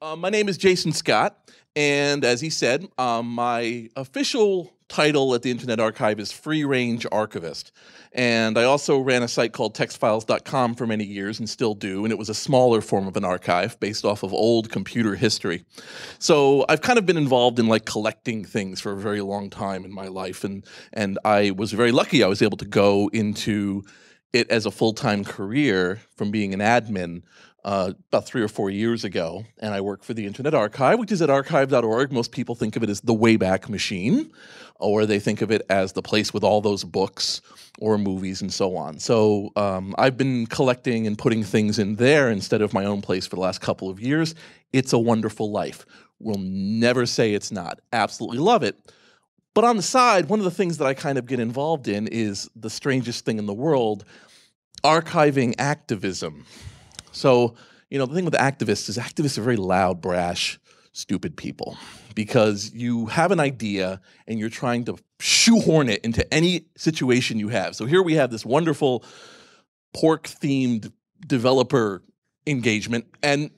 My name is Jason Scott, and as he said, my official title at the Internet Archive is Free Range Archivist. And I also ran a site called textfiles.com for many years and still do, and it was a smaller form of an archive based off of old computer history. So I've kind of been involved in like collecting things for a very long time in my life, and I was very lucky I was able to go into it as a full-time career from being an admin about 3 or 4 years ago, and I work for the Internet Archive, which is at archive.org. Most people think of it as the Wayback Machine, or they think of it as the place with all those books or movies and so on. So I've been collecting and putting things in there instead of my own place for the last couple of years. It's a wonderful life. We'll never say it's not. Absolutely love it. But on the side, one of the things that I kind of get involved in is the strangest thing in the world, archiving activism. So, the thing with activists are very loud, brash, stupid people, because you have an idea and you're trying to shoehorn it into any situation you have. So here we have this wonderful pork-themed developer engagement, and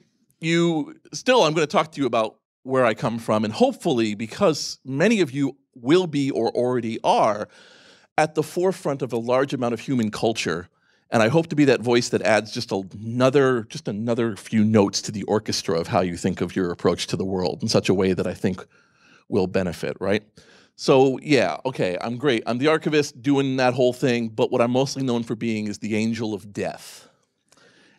I'm going to talk to you about where I come from, and hopefully, because many of you will be or already are at the forefront of a large amount of human culture. And I hope to be that voice that adds just another few notes to the orchestra of how you think of your approach to the world in such a way that I think will benefit, right? So yeah, okay, I'm great. I'm the archivist doing that whole thing, but what I'm mostly known for being is the Angel of Death.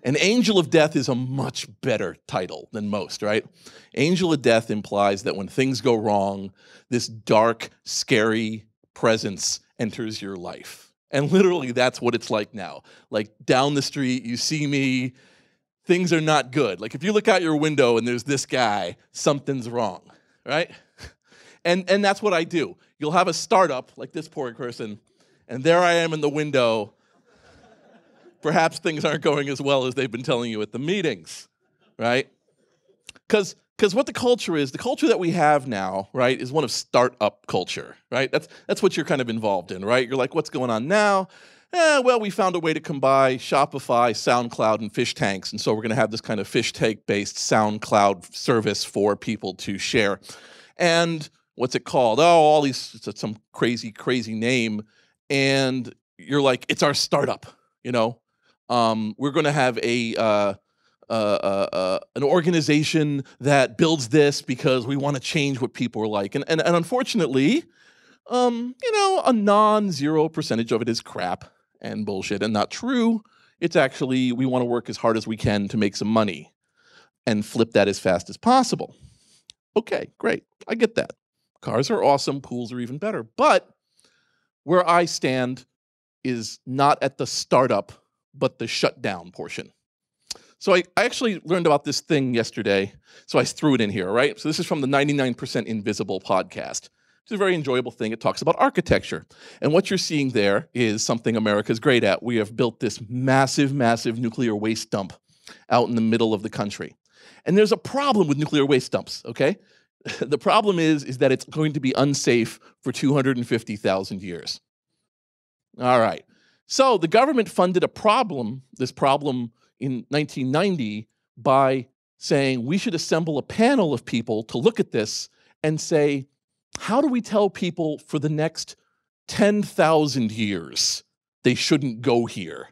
An Angel of Death is a much better title than most, right? Angel of Death implies that when things go wrong, this dark, scary presence enters your life. And literally, that's what it's like now. Like, down the street, you see me, things are not good. Like, if you look out your window and there's this guy, something's wrong, right? And that's what I do. You'll have a startup, like this poor person, and there I am in the window. Perhaps things aren't going as well as they've been telling you at the meetings, right? Because what the culture that we have now, right, is one of startup culture, right? That's what you're kind of involved in, right? You're like, what's going on now? Well, we found a way to combine Shopify, SoundCloud, and fish tanks, and so we're going to have this kind of fish tank-based SoundCloud service for people to share. And what's it called? Oh, it's some crazy name, and you're like, it's our startup, We're going to have an organization that builds this because we want to change what people are like. And unfortunately, a non-zero percentage of it is crap and bullshit and not true. It's actually, we want to work as hard as we can to make some money and flip that as fast as possible. Okay, great. I get that. Cars are awesome. Pools are even better. But where I stand is not at the startup, but the shutdown portion. So I actually learned about this thing yesterday, so I threw it in here, right? So this is from the 99% Invisible podcast. It's a very enjoyable thing. It talks about architecture. And what you're seeing there is something America's great at. We have built this massive nuclear waste dump out in the middle of the country. And there's a problem with nuclear waste dumps, okay? The problem is that it's going to be unsafe for 250,000 years. All right. So the government funded this problem in 1990 by saying we should assemble a panel of people to look at this and say, how do we tell people for the next 10,000 years they shouldn't go here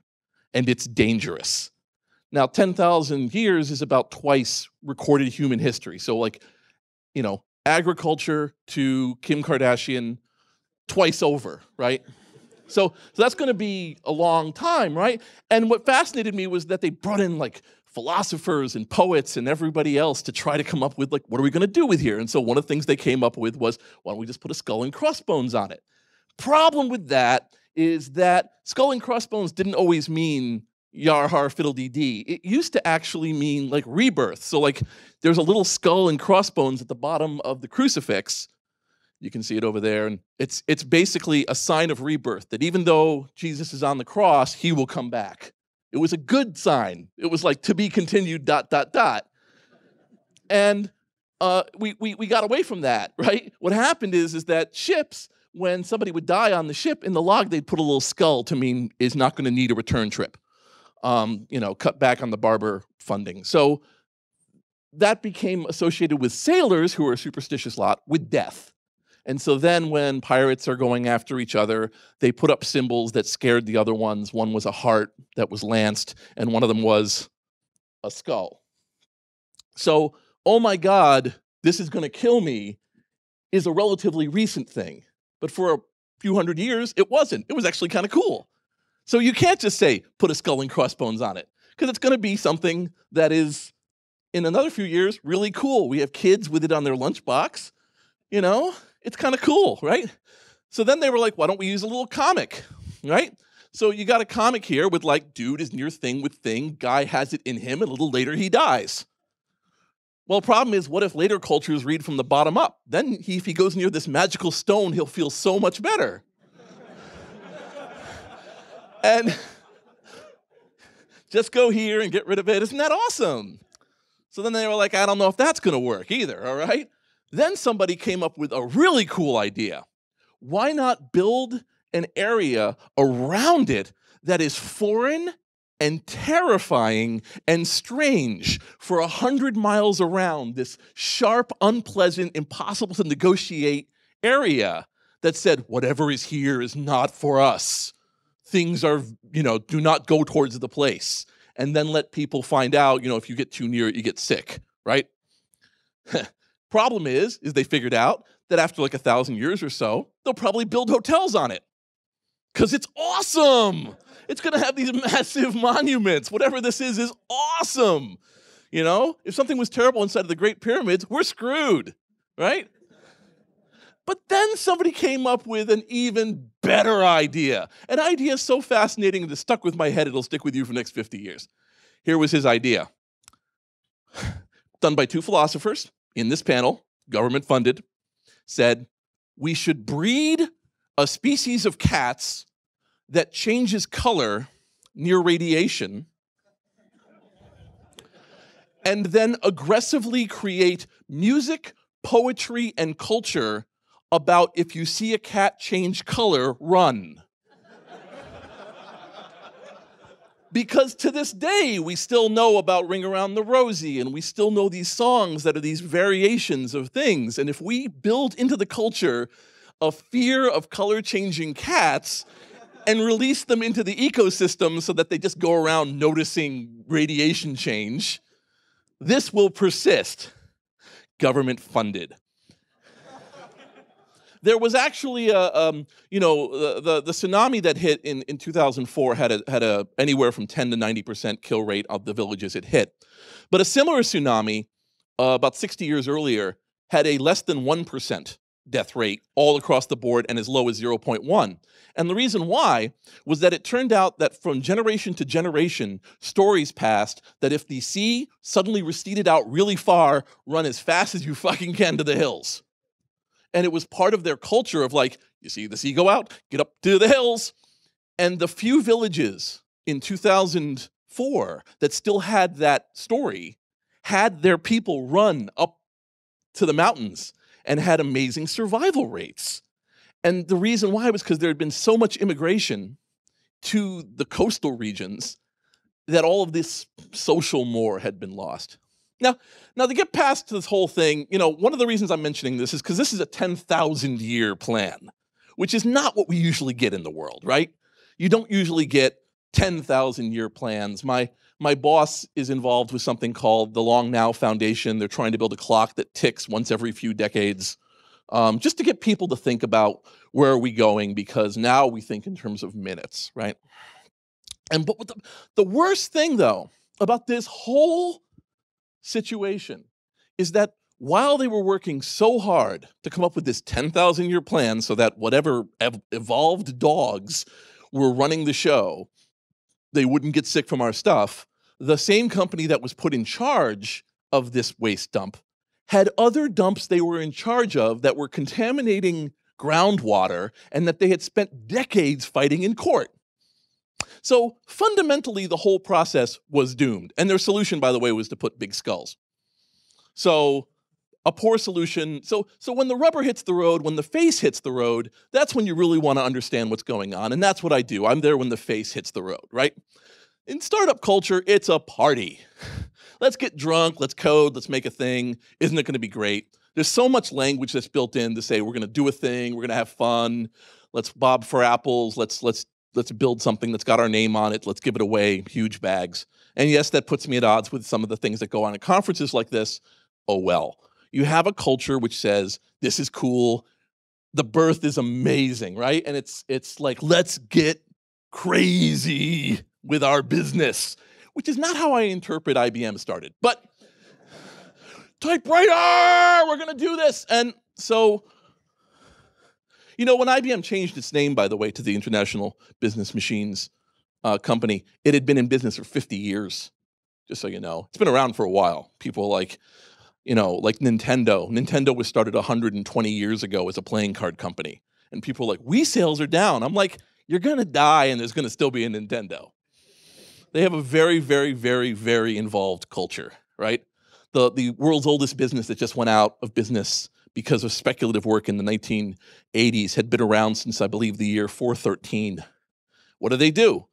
and it's dangerous? Now, 10,000 years is about twice recorded human history. So agriculture to Kim Kardashian twice over, right? So that's going to be a long time, right? And what fascinated me was that they brought in like philosophers and poets and everybody else to try to come up with like, what are we going to do with here? And so one of the things they came up with was, why don't we just put a skull and crossbones on it? Problem with that is that skull and crossbones didn't always mean yar har fiddle-dee-dee. It used to actually mean like rebirth. So like there's a little skull and crossbones at the bottom of the crucifix. You can see it over there, and it's basically a sign of rebirth, that even though Jesus is on the cross, he will come back. It was a good sign. It was like, to be continued, ... And we got away from that, right? What happened is that ships, when somebody would die on the ship, in the log, they'd put a little skull to mean is not going to need a return trip. Cut back on the barber funding. So that became associated with sailors, who were a superstitious lot, with death. And so then when pirates are going after each other, they put up symbols that scared the other ones. One was a heart that was lanced, and one of them was a skull. So, oh my God, this is going to kill me is a relatively recent thing. But for a few hundred years, it wasn't. It was actually kind of cool. So you can't just say, put a skull and crossbones on it, because it's going to be something that is, in another few years, really cool. We have kids with it on their lunchbox. You know, it's kind of cool, right? So then they were like, why don't we use a little comic, right? So you got a comic here with like, dude is near thing with thing, guy has it in him, and a little later he dies. Well, the problem is, what if later cultures read from the bottom up? Then if he goes near this magical stone, he'll feel so much better. And just go here and get rid of it. Isn't that awesome? So then they were like, I don't know if that's going to work either, all right? Then somebody came up with a really cool idea. Why not build an area around it that is foreign and terrifying and strange for 100 miles around, this sharp, unpleasant, impossible to negotiate area that said, whatever is here is not for us. Things are, do not go towards the place. And then let people find out, if you get too near it, you get sick, right? Problem is they figured out that after like 1,000 years or so, they'll probably build hotels on it. Because it's awesome. It's going to have these massive monuments. Whatever this is awesome. If something was terrible inside of the Great Pyramids, we're screwed, right? But then somebody came up with an even better idea. An idea so fascinating that stuck with my head, it'll stick with you for the next 50 years. Here was his idea. Done by two philosophers in this panel, government funded, said, we should breed a species of cats that changes color near radiation and then aggressively create music, poetry, and culture about if you see a cat change color, run. Because to this day, we still know about Ring Around the Rosie, and we still know these songs that are these variations of things. And if we build into the culture a fear of color-changing cats and release them into the ecosystem so that they just go around noticing radiation change, this will persist. Government funded. There was actually the tsunami that hit in 2004 had a anywhere from 10 to 90% kill rate of the villages it hit. But a similar tsunami about 60 years earlier had a less than 1% death rate all across the board and as low as 0.1. And the reason why was that it turned out that from generation to generation, stories passed that if the sea suddenly receded out really far, run as fast as you fucking can to the hills. And it was part of their culture of like, you see the sea go out, get up to the hills. And the few villages in 2004 that still had that story had their people run up to the mountains and had amazing survival rates. And the reason why was because there had been so much immigration to the coastal regions that all of this social more had been lost. Now to get past this whole thing, one of the reasons I'm mentioning this is because this is a 10,000-year plan, which is not what we usually get in the world, right? You don't usually get 10,000-year plans. My boss is involved with something called the Long Now Foundation. They're trying to build a clock that ticks once every few decades, just to get people to think about where are we going, because now we think in terms of minutes, right? But the worst thing, though, about this whole situation is that while they were working so hard to come up with this 10,000-year plan so that whatever evolved dogs were running the show, they wouldn't get sick from our stuff, the same company that was put in charge of this waste dump had other dumps they were in charge of that were contaminating groundwater and that they had spent decades fighting in court. So fundamentally, the whole process was doomed. And their solution, by the way, was to put big skulls. So a poor solution. So when the rubber hits the road, when the face hits the road, that's when you really want to understand what's going on. And that's what I do. I'm there when the face hits the road, right? In startup culture, it's a party. let's get drunk, let's code, let's make a thing. Isn't it going to be great? There's so much language that's built in to say we're going to do a thing, we're going to have fun, let's bob for apples, let's build something that's got our name on it, let's give it away, huge bags. And yes, that puts me at odds with some of the things that go on at conferences like this. Oh well. You have a culture which says, this is cool, the birth is amazing, right? And it's like, let's get crazy with our business, which is not how I interpret IBM started. But typewriter, we're going to do this. And so, you know, when IBM changed its name, by the way, to the International Business Machines Company, it had been in business for 50 years, just so you know. It's been around for a while. People like, you know, like Nintendo. Nintendo was started 120 years ago as a playing card company. And people are like, Wii sales are down. I'm like, you're going to die and there's going to still be a Nintendo. They have a very, very, very, very involved culture, right? The world's oldest business that just went out of business because of speculative work in the 1980s had been around since, I believe, the year 413. What do?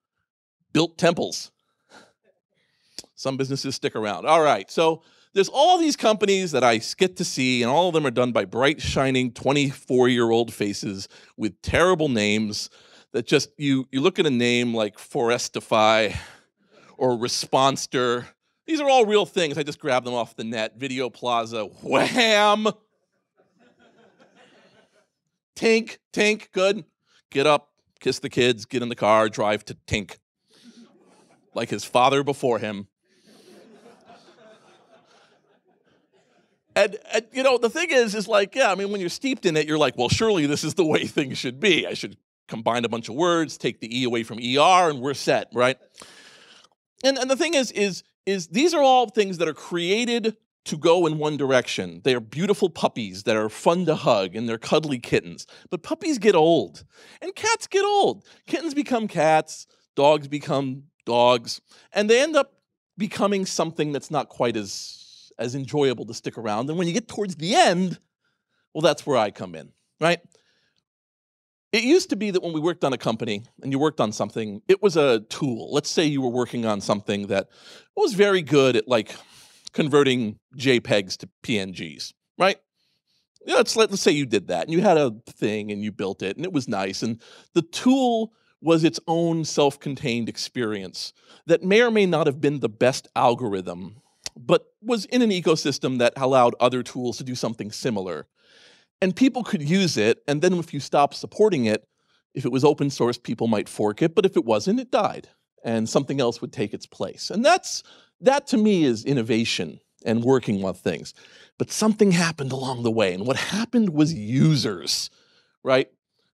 Built temples. Some businesses stick around. All right, so there's all these companies that I get to see, and all of them are done by bright, shining 24-year-old faces with terrible names that just, you look at a name like Forestify or Responster. These are all real things. I just grabbed them off the net. Video Plaza, wham! Tink, good. Get up, kiss the kids, get in the car, drive to Tink. Like his father before him. And you know, the thing is like, yeah, I mean, when you're steeped in it, you're like, well, surely this is the way things should be. I should combine a bunch of words, take the E away from ER, and we're set, right? And the thing is these are all things that are created to go in one direction. They are beautiful puppies that are fun to hug, and they're cuddly kittens. But puppies get old, and cats get old. Kittens become cats, dogs become dogs, and they end up becoming something that's not quite as enjoyable to stick around. And when you get towards the end, well, that's where I come in, right? It used to be that when we worked on a company and you worked on something, it was a tool. Let's say you were working on something that was very good at like converting JPEGs to PNGs, right? Yeah, let's say you did that and you had a thing and you built it and it was nice. And the tool was its own self-contained experience that may or may not have been the best algorithm, but was in an ecosystem that allowed other tools to do something similar. And people could use it, and then if you stopped supporting it, if it was open source, people might fork it, but if it wasn't, it died, and something else would take its place. And that to me is innovation and working on things. But something happened along the way, and what happened was users, right?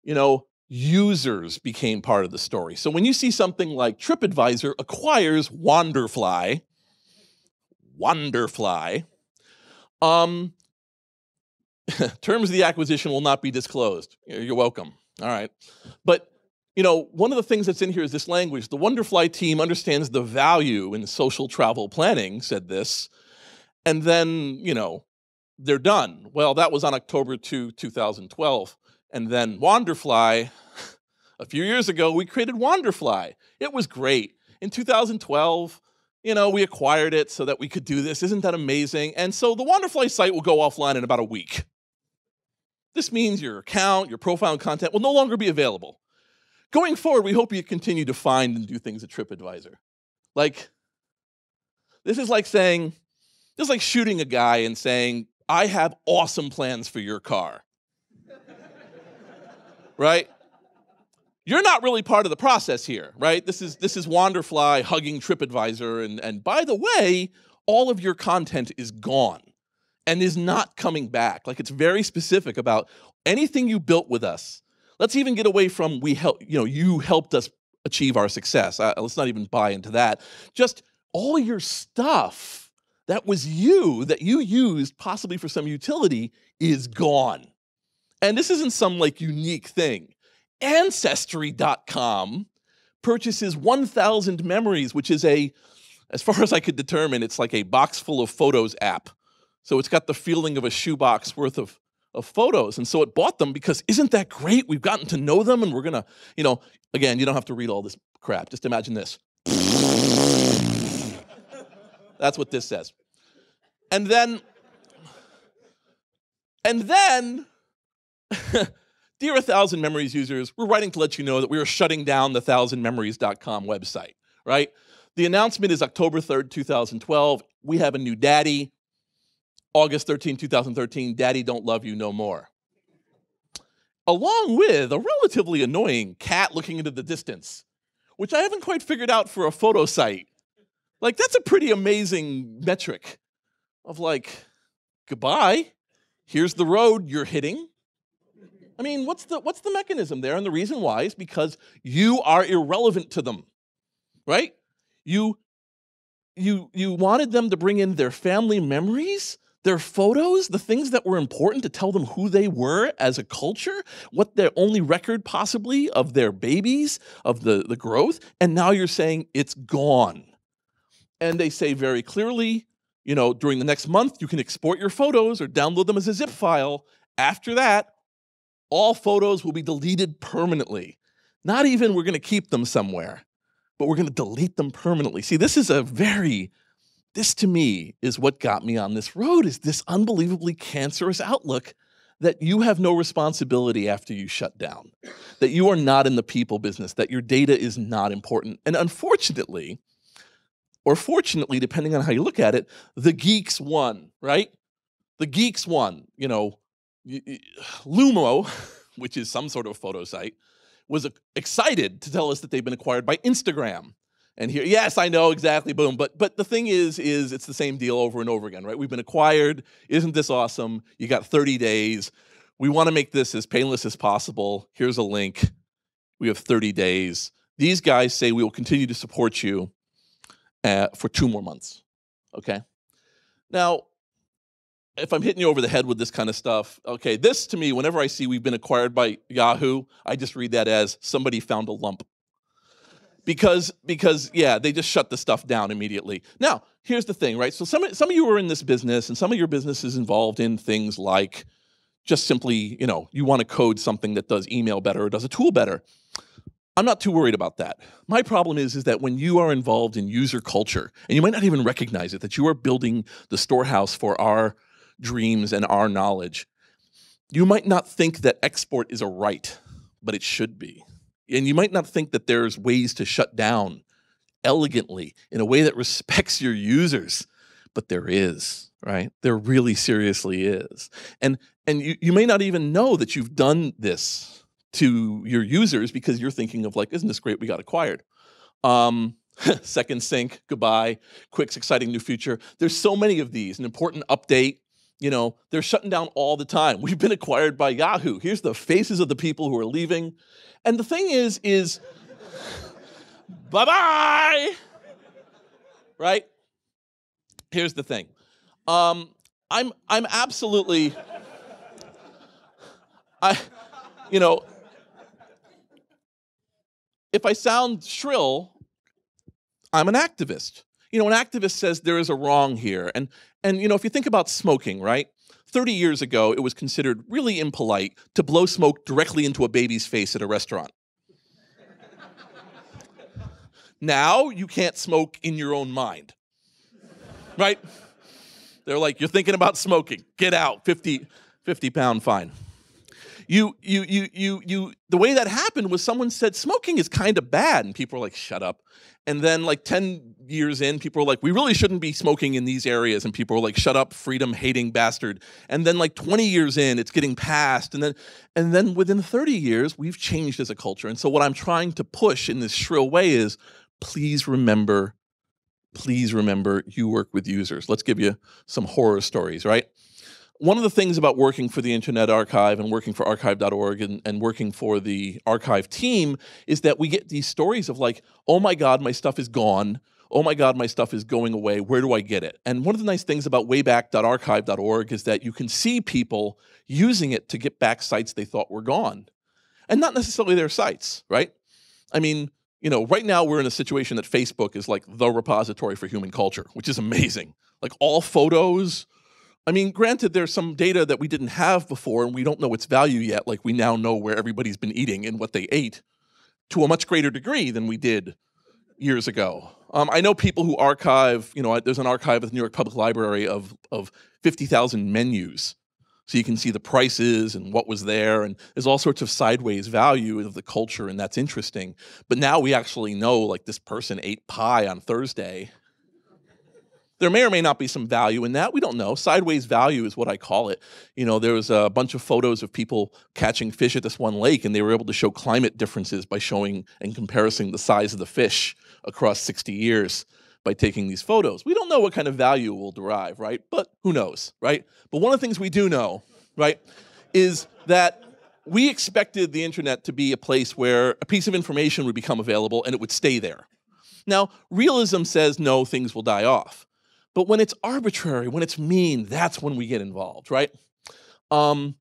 You know, users became part of the story. So when you see something like TripAdvisor acquires Wanderfly, terms of the acquisition will not be disclosed. You're welcome. All right. But, you know, one of the things that's in here is this language. The Wonderfly team understands the value in social travel planning, said this, and then, you know, they're done. Well, that was on October 2, 2012. And then Wanderfly, a few years ago, we created Wanderfly. It was great. In 2012, you know, we acquired it so that we could do this. Isn't that amazing? And so the Wanderfly site will go offline in about a week. This means your account, your profile and content will no longer be available. Going forward, we hope you continue to find and do things at TripAdvisor. Like, this is like shooting a guy and saying, I have awesome plans for your car. Right? You're not really part of the process here, right? This is Wanderfly hugging TripAdvisor, and by the way, all of your content is gone and is not coming back. Like, it's very specific about anything you built with us. Let's even get away from you helped us achieve our success. Let's not even buy into that. Just all your stuff that was that you used possibly for some utility is gone. And this isn't some like unique thing. Ancestry.com purchases 1,000 Memories, which is as far as I could determine, it's like a box full of photos app. So it's got the feeling of a shoebox worth of photos. And so it bought them because isn't that great? We've gotten to know them and we're going to, again, you don't have to read all this crap. Just imagine this. That's what this says. And then, dear 1,000 Memories users, we're writing to let you know that we are shutting down the 1000memories.com website, right? The announcement is October 3rd, 2012. We have a new daddy. August 13, 2013, Daddy Don't Love You No More. Along with a relatively annoying cat looking into the distance, which I haven't quite figured out for a photo site. Like, that's a pretty amazing metric of like, goodbye, here's the road you're hitting. I mean, what's the mechanism there? And the reason why is because you are irrelevant to them, right? You wanted them to bring in their family memories, their photos, the things that were important to tell them who they were as a culture, what their only record possibly of their babies, of the growth, and now you're saying it's gone. And they say very clearly, you know, during the next month, you can export your photos or download them as a zip file. After that, all photos will be deleted permanently. Not even we're going to keep them somewhere, but we're going to delete them permanently. See, this to me is what got me on this road, is this unbelievably cancerous outlook that you have no responsibility after you shut down, that you are not in the people business, that your data is not important. And unfortunately, or fortunately, depending on how you look at it, the geeks won, right? The geeks won. You know, Lumo, which is some sort of photo site, was excited to tell us that they've been acquired by Instagram. And here, yes, I know, exactly, boom. But the thing is it's the same deal over and over again, right? We've been acquired. Isn't this awesome? You got 30 days. We want to make this as painless as possible. Here's a link. We have 30 days. These guys say we will continue to support you for 2 more months, okay? Now, if I'm hitting you over the head with this kind of stuff, okay, this to me, whenever I see we've been acquired by Yahoo, I just read that as somebody found a lump. Because yeah, they just shut the stuff down immediately. Now, here's the thing, right? So some of you are in this business, and some of your business is involved in things like just simply, you know, you want to code something that does email better or does a tool better. I'm not too worried about that. My problem is that when you are involved in user culture, and you might not even recognize it, that you are building the storehouse for our dreams and our knowledge, you might not think that export is a right, but it should be. And you might not think that there's ways to shut down elegantly in a way that respects your users, but there is, right? There really seriously is. And you may not even know that you've done this to your users because you're thinking of like, isn't this great? We got acquired. Second sync, goodbye, quick, exciting new feature. There's so many of these, an important update. You know, they're shutting down all the time. We've been acquired by Yahoo. Here's the faces of the people who are leaving. And the thing is bye-bye, right? Here's the thing. I'm absolutely, you know, if I sound shrill, I'm an activist. You know, an activist says there is a wrong here. And you know, if you think about smoking, right? 30 years ago, it was considered really impolite to blow smoke directly into a baby's face at a restaurant. Now, you can't smoke in your own mind, right? They're like, you're thinking about smoking. Get out, 50-pound fine. The way that happened was someone said smoking is kind of bad, and people were like, shut up. And then like 10 years in, people were like, we really shouldn't be smoking in these areas. And people were like, shut up, freedom-hating bastard. And then like 20 years in, it's getting passed. And then within 30 years, we've changed as a culture. And so what I'm trying to push in this shrill way is, please remember, you work with users. Let's give you some horror stories, right? One of the things about working for the Internet Archive and working for archive.org and working for the archive team is that we get these stories of like, oh my God, my stuff is gone. Oh my God, my stuff is going away. Where do I get it? And one of the nice things about wayback.archive.org is that you can see people using it to get back sites they thought were gone. And not necessarily their sites, right? I mean, you know, right now we're in a situation that Facebook is like the repository for human culture, which is amazing. Like all photos. I mean, granted, there's some data that we didn't have before and we don't know its value yet. Like we now know where everybody's been eating and what they ate to a much greater degree than we did years ago. I know people who archive, there's an archive at the New York Public Library of 50,000 menus. So you can see the prices and what was there, and there's all sorts of sideways value of the culture, and that's interesting. But now we actually know, like, this person ate pie on Thursday. There may or may not be some value in that. We don't know. Sideways value is what I call it. There was a bunch of photos of people catching fish at this one lake, and they were able to show climate differences by showing and comparing the size of the fish across 60 years by taking these photos. We don't know what kind of value we'll derive, right? But who knows, right? But one of the things we do know, right, is that we expected the internet to be a place where a piece of information would become available and it would stay there. Now, realism says, no, things will die off. But when it's arbitrary, when it's mean, that's when we get involved, right? I'm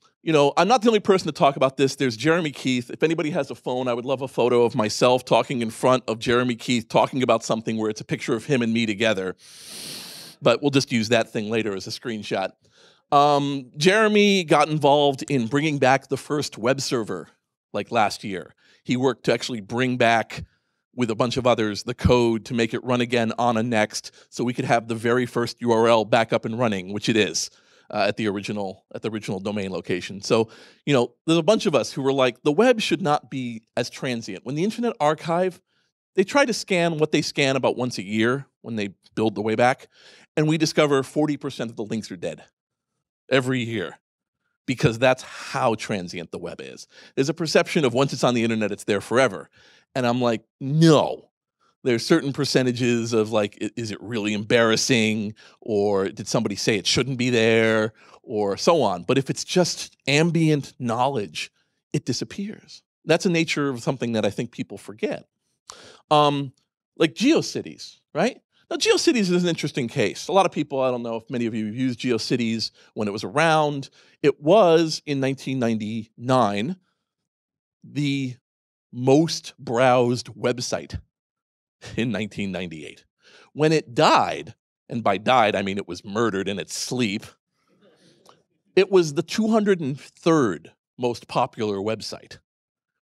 not the only person to talk about this. There's Jeremy Keith. If anybody has a phone, I would love a photo of myself talking in front of Jeremy Keith, talking about something where it's a picture of him and me together. But we'll just use that thing later as a screenshot. Jeremy got involved in bringing back the first web server, like last year. He worked to actually bring back, with a bunch of others, the code to make it run again on a Next, so we could have the very first URL back up and running, which it is. At the original domain location. So, there's a bunch of us who were like, the web should not be as transient. When the Internet Archive, they try to scan what they scan about once a year when they build the way back, and we discover 40% of the links are dead every year, because that's how transient the web is. There's a perception of once it's on the internet, it's there forever. And I'm like, no. There's certain percentages of, like, is it really embarrassing, or did somebody say it shouldn't be there, or so on. But if it's just ambient knowledge, it disappears. That's the nature of something that I think people forget. Like GeoCities, right? Now, GeoCities is an interesting case. A lot of people, I don't know if many of you have used GeoCities when it was around. It was, in 1999, the most browsed website in 1998. When it died, and by died I mean it was murdered in its sleep, it was the 203rd most popular website,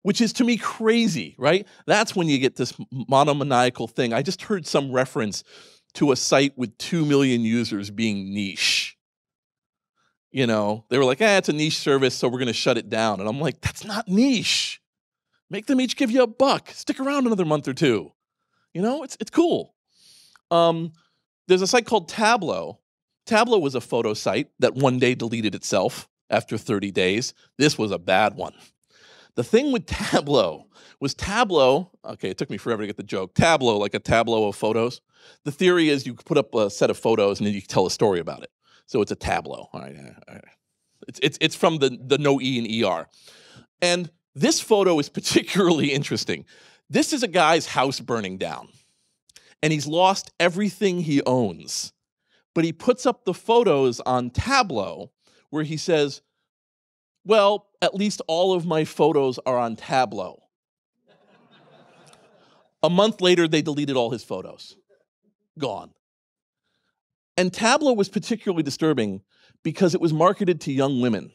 which is to me crazy, right? That's when you get this monomaniacal thing. I just heard some reference to a site with 2 million users being niche. They were like, it's a niche service, so we're going to shut it down. And I'm like, that's not niche. Make them each give you $1. Stick around another month or two. It's cool. There's a site called Tableau. Tableau was a photo site that one day deleted itself after 30 days. This was a bad one. The thing with Tableau was okay, it took me forever to get the joke. Tableau, like a tableau of photos. The theory is you put up a set of photos and then you tell a story about it. So it's a tableau. All right. It's from the no E and ER. And this photo is particularly interesting. This is a guy's house burning down, and he's lost everything he owns. But he puts up the photos on Tableau where he says, well, at least all of my photos are on Tableau. A month later, they deleted all his photos. Gone. And Tableau was particularly disturbing because it was marketed to young women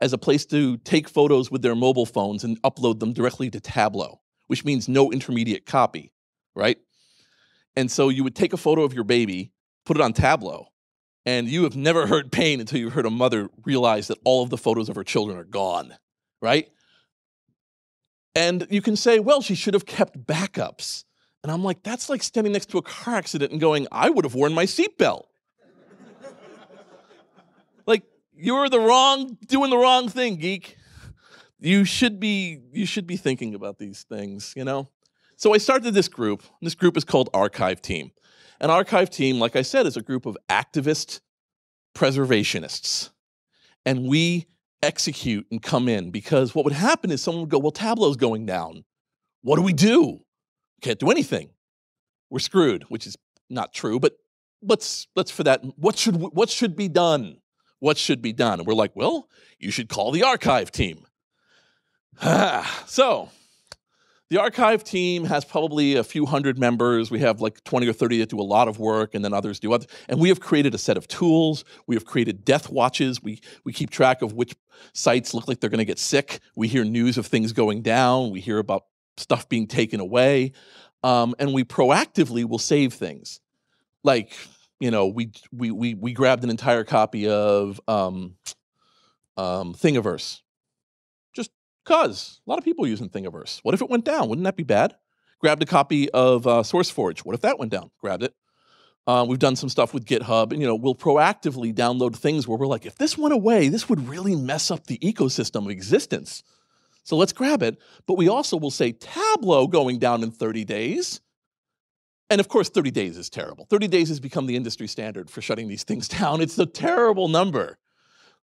as a place to take photos with their mobile phones and upload them directly to Tableau, which means no intermediate copy, right? And so you would take a photo of your baby, put it on Tableau, and you have never heard pain until you heard a mother realize that all of the photos of her children are gone, right? And you can say, well, she should have kept backups. And I'm like, that's like standing next to a car accident and going, I would have worn my seatbelt. Like, you're doing the wrong thing, geek. You should be thinking about these things, So I started this group. This group is called Archive Team. An Archive Team, like I said, is a group of activist preservationists. And we execute and come in, because what would happen is someone would go, well, Tableau's going down. What do we do? Can't do anything. We're screwed, which is not true, but let's for that. What should be done? What should be done? And we're like, well, you should call the Archive Team. So the Archive Team has probably a few hundred members. We have like 20 or 30 that do a lot of work, and then others do other. And we have created a set of tools. We have created death watches. We keep track of which sites look like they're going to get sick. We hear news of things going down. We hear about stuff being taken away. And we proactively will save things. Like, we grabbed an entire copy of Thingiverse. Just cause. A lot of people using Thingiverse. What if it went down? Wouldn't that be bad? Grabbed a copy of SourceForge. What if that went down? Grabbed it. We've done some stuff with GitHub, and we'll proactively download things where we're like, if this went away, this would really mess up the ecosystem of existence. So let's grab it. But we also will say Tableau going down in 30 days. And of course, 30 days is terrible. 30 days has become the industry standard for shutting these things down. It's a terrible number.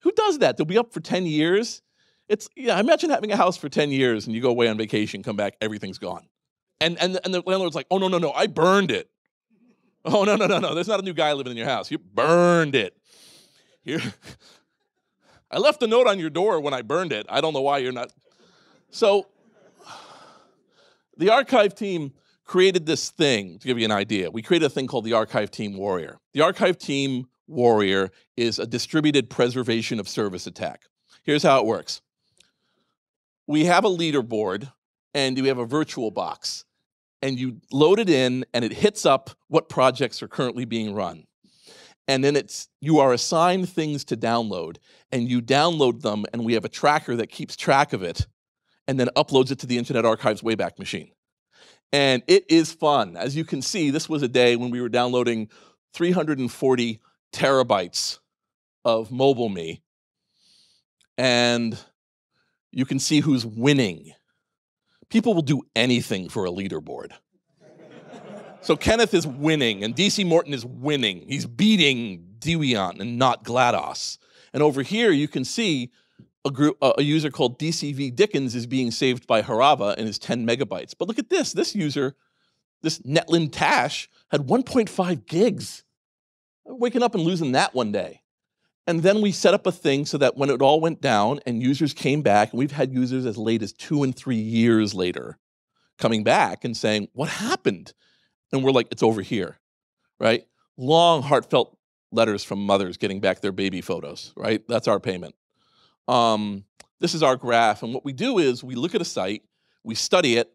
Who does that? They'll be up for 10 years. Imagine having a house for 10 years and you go away on vacation, come back, everything's gone. And the landlord's like, oh, no, I burned it. Oh, no, there's not a new guy living in your house. You burned it. I left a note on your door when I burned it. I don't know why you're not. So the archive team created this thing, to give you an idea. We created a thing called the Archive Team Warrior. The Archive Team Warrior is a distributed preservation of service attack. Here's how it works. We have a leaderboard, and we have a virtual box. And you load it in, and it hits up what projects are currently being run. And then you are assigned things to download, and you download them, and we have a tracker that keeps track of it, and then uploads it to the Internet Archive's Wayback Machine. And it is fun. As you can see, this was a day when we were downloading 340 terabytes of MobileMe. And you can see who's winning. People will do anything for a leaderboard. So Kenneth is winning, and DC Morton is winning. He's beating Dewion and not GLaDOS. And over here, you can see a user called DCV Dickens is being saved by Harava and is 10 megabytes. But look at this. This user, this Netlin Tash, had 1.5 gigs. I'm waking up and losing that one day. And then we set up a thing so that when it all went down and users came back, and we've had users as late as 2 and 3 years later coming back and saying, what happened? And we're like, it's over here, right? Long, heartfelt letters from mothers getting back their baby photos, right? That's our payment. This is our graph. And what we do is we look at a site, we study it,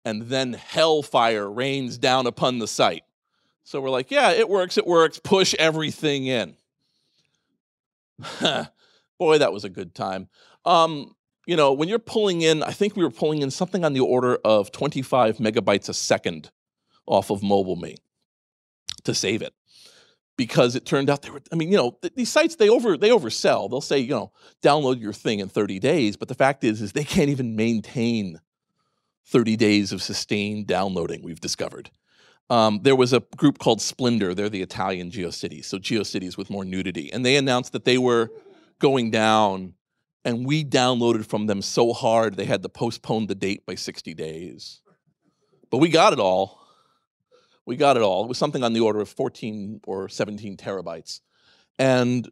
and then hellfire rains down upon the site. So we're like, yeah, it works, push everything in. Boy, that was a good time. When you're pulling in, I think we were pulling in something on the order of 25 megabytes a second off of MobileMe to save it. Because it turned out these sites, they oversell. They'll say, download your thing in 30 days. But the fact is they can't even maintain 30 days of sustained downloading, we've discovered. There was a group called Splendor. They're the Italian GeoCities, so GeoCities with more nudity. And they announced that they were going down, and we downloaded from them so hard they had to postpone the date by 60 days. But we got it all. It was something on the order of 14 or 17 terabytes. And,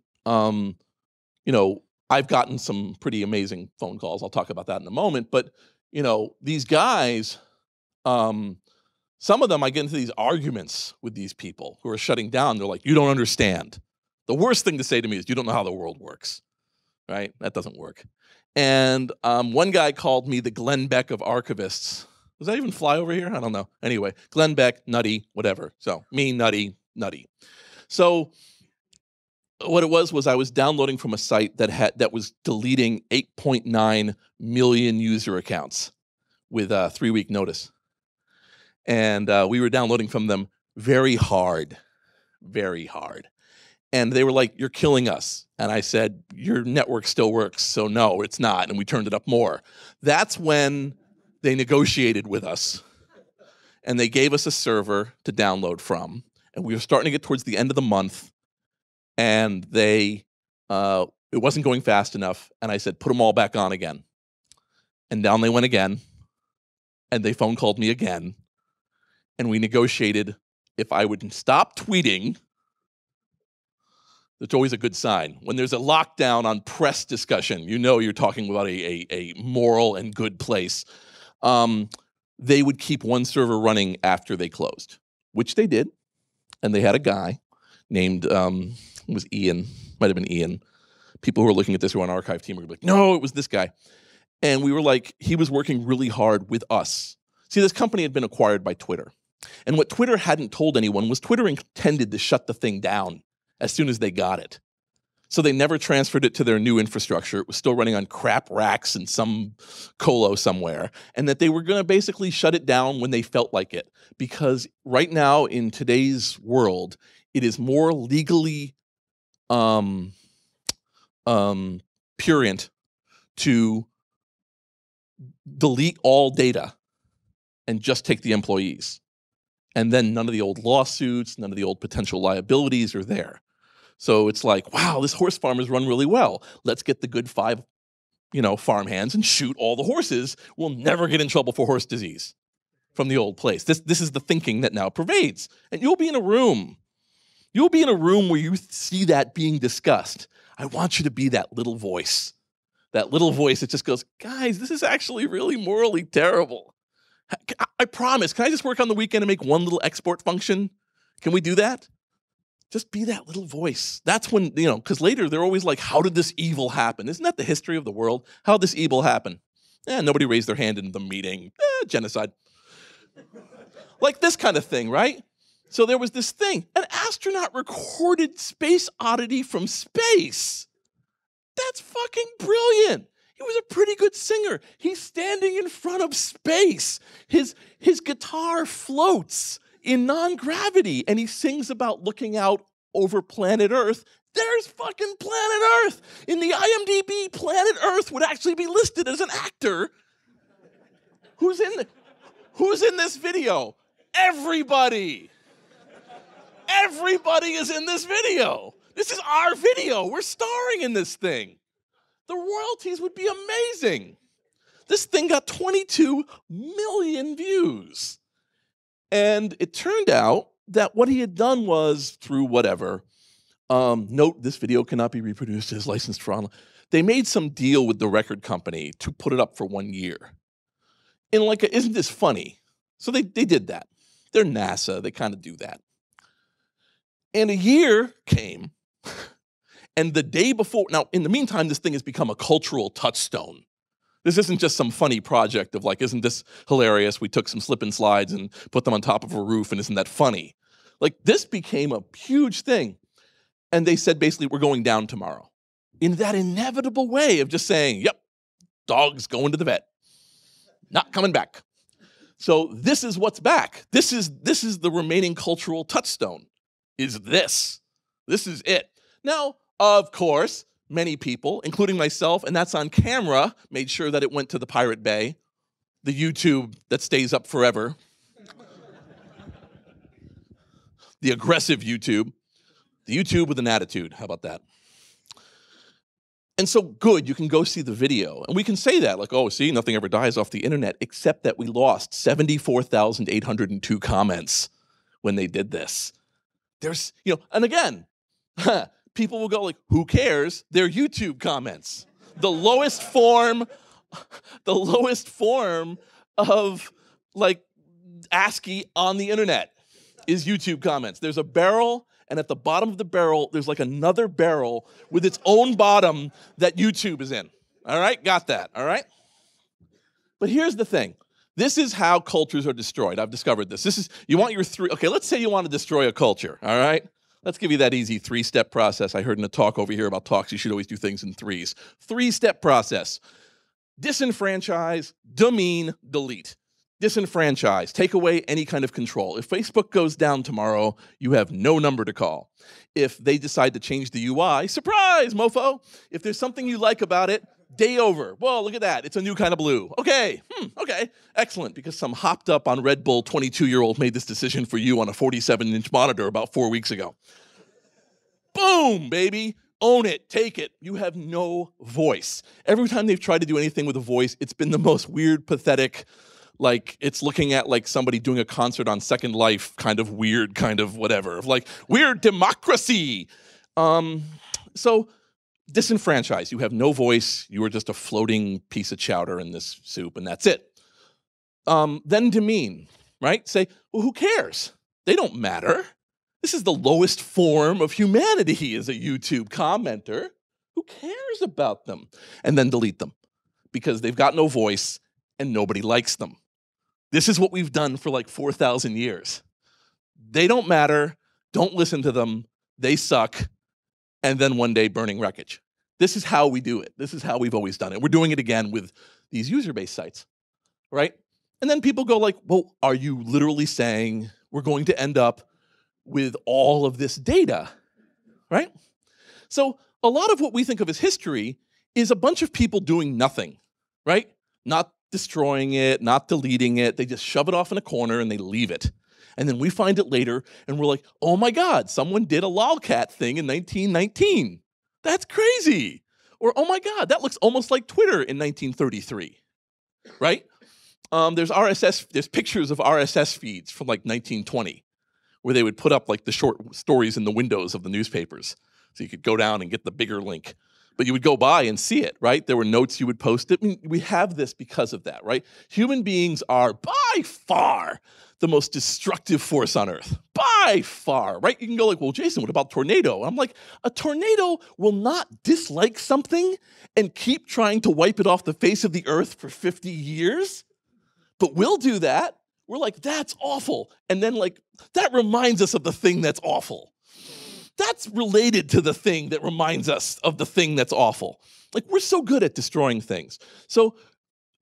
I've gotten some pretty amazing phone calls. I'll talk about that in a moment. But, these guys, some of them, I get into these arguments with these people who are shutting down. They're like, you don't understand. The worst thing to say to me is, you don't know how the world works, right? That doesn't work. And one guy called me the Glenn Beck of archivists. Does that even fly over here? I don't know. Anyway, Glenn Beck, nutty, whatever. So me, nutty. So what it was I was downloading from a site that was deleting 8.9 million user accounts with a 3-week notice. And we were downloading from them very hard. And they were like, you're killing us. And I said, your network still works, so no, it's not. And we turned it up more. That's when they negotiated with us. And they gave us a server to download from. And we were starting to get towards the end of the month. And it wasn't going fast enough. And I said, put them all back on again. And down they went again. And they phone called me again. And we negotiated if I would stop tweeting. That's always a good sign. When there's a lockdown on press discussion, you're talking about a moral and good place. They would keep one server running after they closed, which they did. And they had a guy named, it was Ian, might have been Ian. People who were looking at this who were on archive team were like, no, it was this guy. And we were like, he was working really hard with us. See, this company had been acquired by Twitter. And what Twitter hadn't told anyone was Twitter intended to shut the thing down as soon as they got it. So they never transferred it to their new infrastructure. It was still running on crap racks in some Colo somewhere. And that they were going to basically shut it down when they felt like it. Because right now in today's world, it is more legally prurient to delete all data and just take the employees. And then none of the old lawsuits, none of the old potential liabilities are there. So it's like, wow, this horse farm is run really well. Let's get the good 5, farmhands and shoot all the horses. We'll never get in trouble for horse disease from the old place. This is the thinking that now pervades. And you'll be in a room. You'll be in a room where you see that being discussed. I want you to be that little voice. That little voice that just goes, guys, this is actually really morally terrible. I promise. Can I just work on the weekend and make one little export function? Can we do that? Just be that little voice. That's when, because later they're always like, how did this evil happen? Isn't that the history of the world? How did this evil happen? Nobody raised their hand in the meeting. Genocide. Like this kind of thing, right? So there was this thing. An astronaut recorded Space Oddity from space. That's fucking brilliant. He was a pretty good singer. He's standing in front of space. His guitar floats in non-gravity, and he sings about looking out over planet Earth. There's fucking planet Earth. In the IMDb, planet Earth would actually be listed as an actor. Who's in this video? Everybody. Everybody is in this video. This is our video. We're starring in this thing. The royalties would be amazing. This thing got 22 million views. And it turned out that what he had done was, through whatever, note this video cannot be reproduced as licensed for online. They made some deal with the record company to put it up for 1 year. And isn't this funny? So they did that. They're NASA. They kind of do that. And a year came, and the day before, now in the meantime, this thing has become a cultural touchstone. This isn't just some funny project of isn't this hilarious? We took some slip and slides and put them on top of a roof, and isn't that funny? This became a huge thing. And they said, basically, we're going down tomorrow. In that inevitable way of just saying, yep, dog's going to the vet. Not coming back. So this is what's back. This is the remaining cultural touchstone, is this. This is it. Now, of course, many people, including myself, and that's on camera, made sure that it went to the Pirate Bay, the YouTube that stays up forever, the aggressive YouTube, the YouTube with an attitude. How about that? And so, good, you can go see the video. And we can say that, oh, see, nothing ever dies off the internet, except that we lost 74,802 comments when they did this. There's, and again, people will go who cares? They're YouTube comments. The lowest form of ASCII on the internet is YouTube comments. There's a barrel, and at the bottom of the barrel, there's another barrel with its own bottom that YouTube is in. All right? Got that, all right? But here's the thing. This is how cultures are destroyed. I've discovered this. You want your okay, let's say you want to destroy a culture, all right? Let's give you that easy 3-step process. I heard in a talk over here about talks, you should always do things in 3s. 3-step process. Disenfranchise, demean, delete. Disenfranchise, take away any kind of control. If Facebook goes down tomorrow, you have no number to call. If they decide to change the UI, surprise, mofo. If there's something you like about it, day over. Whoa, look at that. It's a new kind of blue. Okay, okay, excellent. Because some hopped up on Red Bull 22-year-old made this decision for you on a 47-inch monitor about 4 weeks ago. Boom, baby. Own it. Take it. You have no voice. Every time they've tried to do anything with a voice, it's been the most weird, pathetic, it's looking at somebody doing a concert on Second Life, kind of weird, kind of whatever. Weird democracy. So disenfranchise. You have no voice. You are just a floating piece of chowder in this soup, and that's it. Then demean, right? Say, well, who cares? They don't matter. This is the lowest form of humanity as a YouTube commenter. Who cares about them? And then delete them because they've got no voice and nobody likes them. This is what we've done for like 4,000 years. They don't matter. Don't listen to them. They suck. And then one day burning wreckage. This is how we do it. This is how we've always done it. We're doing it again with these user-based sites, right? And then people go like, well, are you literally saying we're going to end up with all of this data, right? So a lot of what we think of as history is a bunch of people doing nothing, right? Not destroying it, not deleting it. They just shove it off in a corner and they leave it. And then we find it later and we're like, oh my God, someone did a lolcat thing in 1919. That's crazy. Or, oh my God, that looks almost like Twitter in 1933, right? There's pictures of RSS feeds from like 1920 where they would put up like the short stories in the windows of the newspapers. So you could go down and get the bigger link. But you would go by and see it, right? There were notes you would post it. I mean, we have this because of that, right? Human beings are by far the most destructive force on Earth. By far, right? You can go like, well, Jason, what about tornado? And I'm like, a tornado will not dislike something and keep trying to wipe it off the face of the Earth for 50 years. But we'll do that. We're like, that's awful. And then like, that reminds us of the thing that's awful. That's related to the thing that reminds us of the thing that's awful. Like, we're so good at destroying things. So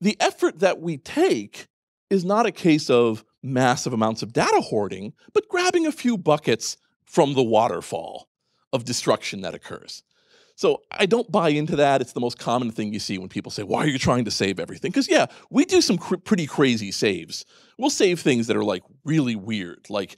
the effort that we take is not a case of massive amounts of data hoarding, but grabbing a few buckets from the waterfall of destruction that occurs. So I don't buy into that. It's the most common thing you see when people say, why are you trying to save everything? Because yeah, we do some pretty crazy saves. We'll save things that are like really weird, like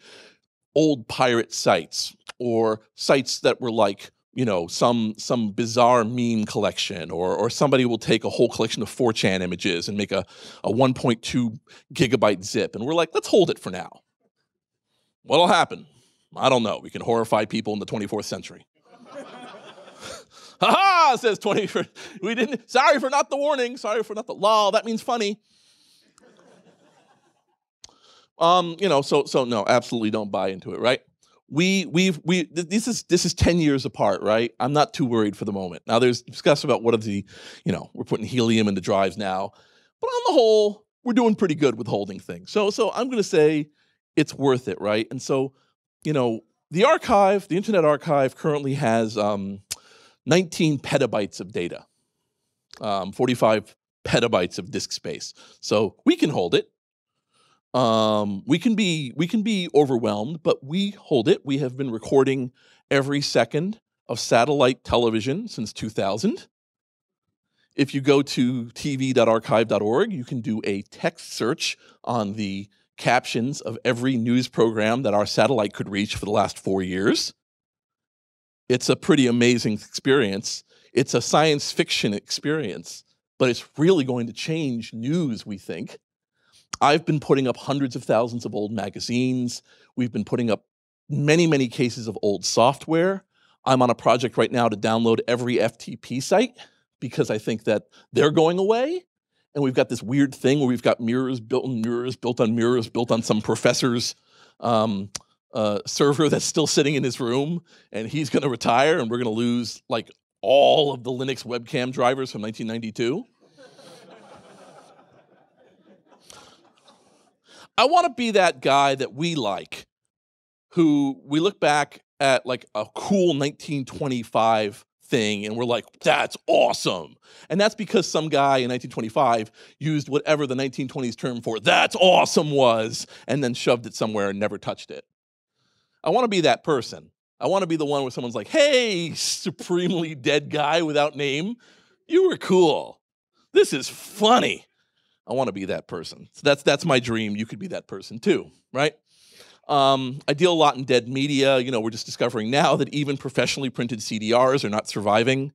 old pirate sites or sites that were like, you know, some bizarre meme collection, or somebody will take a whole collection of 4chan images and make a 1.2 gigabyte zip. And we're like, let's hold it for now. What'll happen? I don't know. We can horrify people in the 24th century. Ha-ha, says 20. We didn't. Sorry for not the warning. Sorry for not the lol. That means funny. You know, so no, absolutely don't buy into it, right? This is 10 years apart, right? I'm not too worried for the moment. Now there's discussion about what are the, you know, we're putting helium into drives now, but on the whole, we're doing pretty good with holding things. So I'm going to say it's worth it, right? And so, you know, the archive, the Internet Archive currently has 19 petabytes of data, 45 petabytes of disk space. So we can hold it. We can be overwhelmed, but we hold it. We have been recording every second of satellite television since 2000. If you go to tv.archive.org, you can do a text search on the captions of every news program that our satellite could reach for the last 4 years. It's a pretty amazing experience. It's a science fiction experience, but it's really going to change news, we think. I've been putting up hundreds of thousands of old magazines. We've been putting up many, many cases of old software. I'm on a project right now to download every FTP site because I think that they're going away. And we've got this weird thing where we've got mirrors built on mirrors, built on mirrors, built on some professor's server that's still sitting in his room. And he's going to retire and we're going to lose like all of the Linux webcam drivers from 1992. I want to be that guy that we like, who we look back at like a cool 1925 thing and we're like, that's awesome. And that's because some guy in 1925 used whatever the 1920s term for that's awesome was and then shoved it somewhere and never touched it. I want to be that person. I want to be the one where someone's like, hey, supremely dead guy without name, you were cool. This is funny. I want to be that person. So that's my dream. You could be that person too, right? I deal a lot in dead media. You know, we're just discovering now that even professionally printed CDRs are not surviving.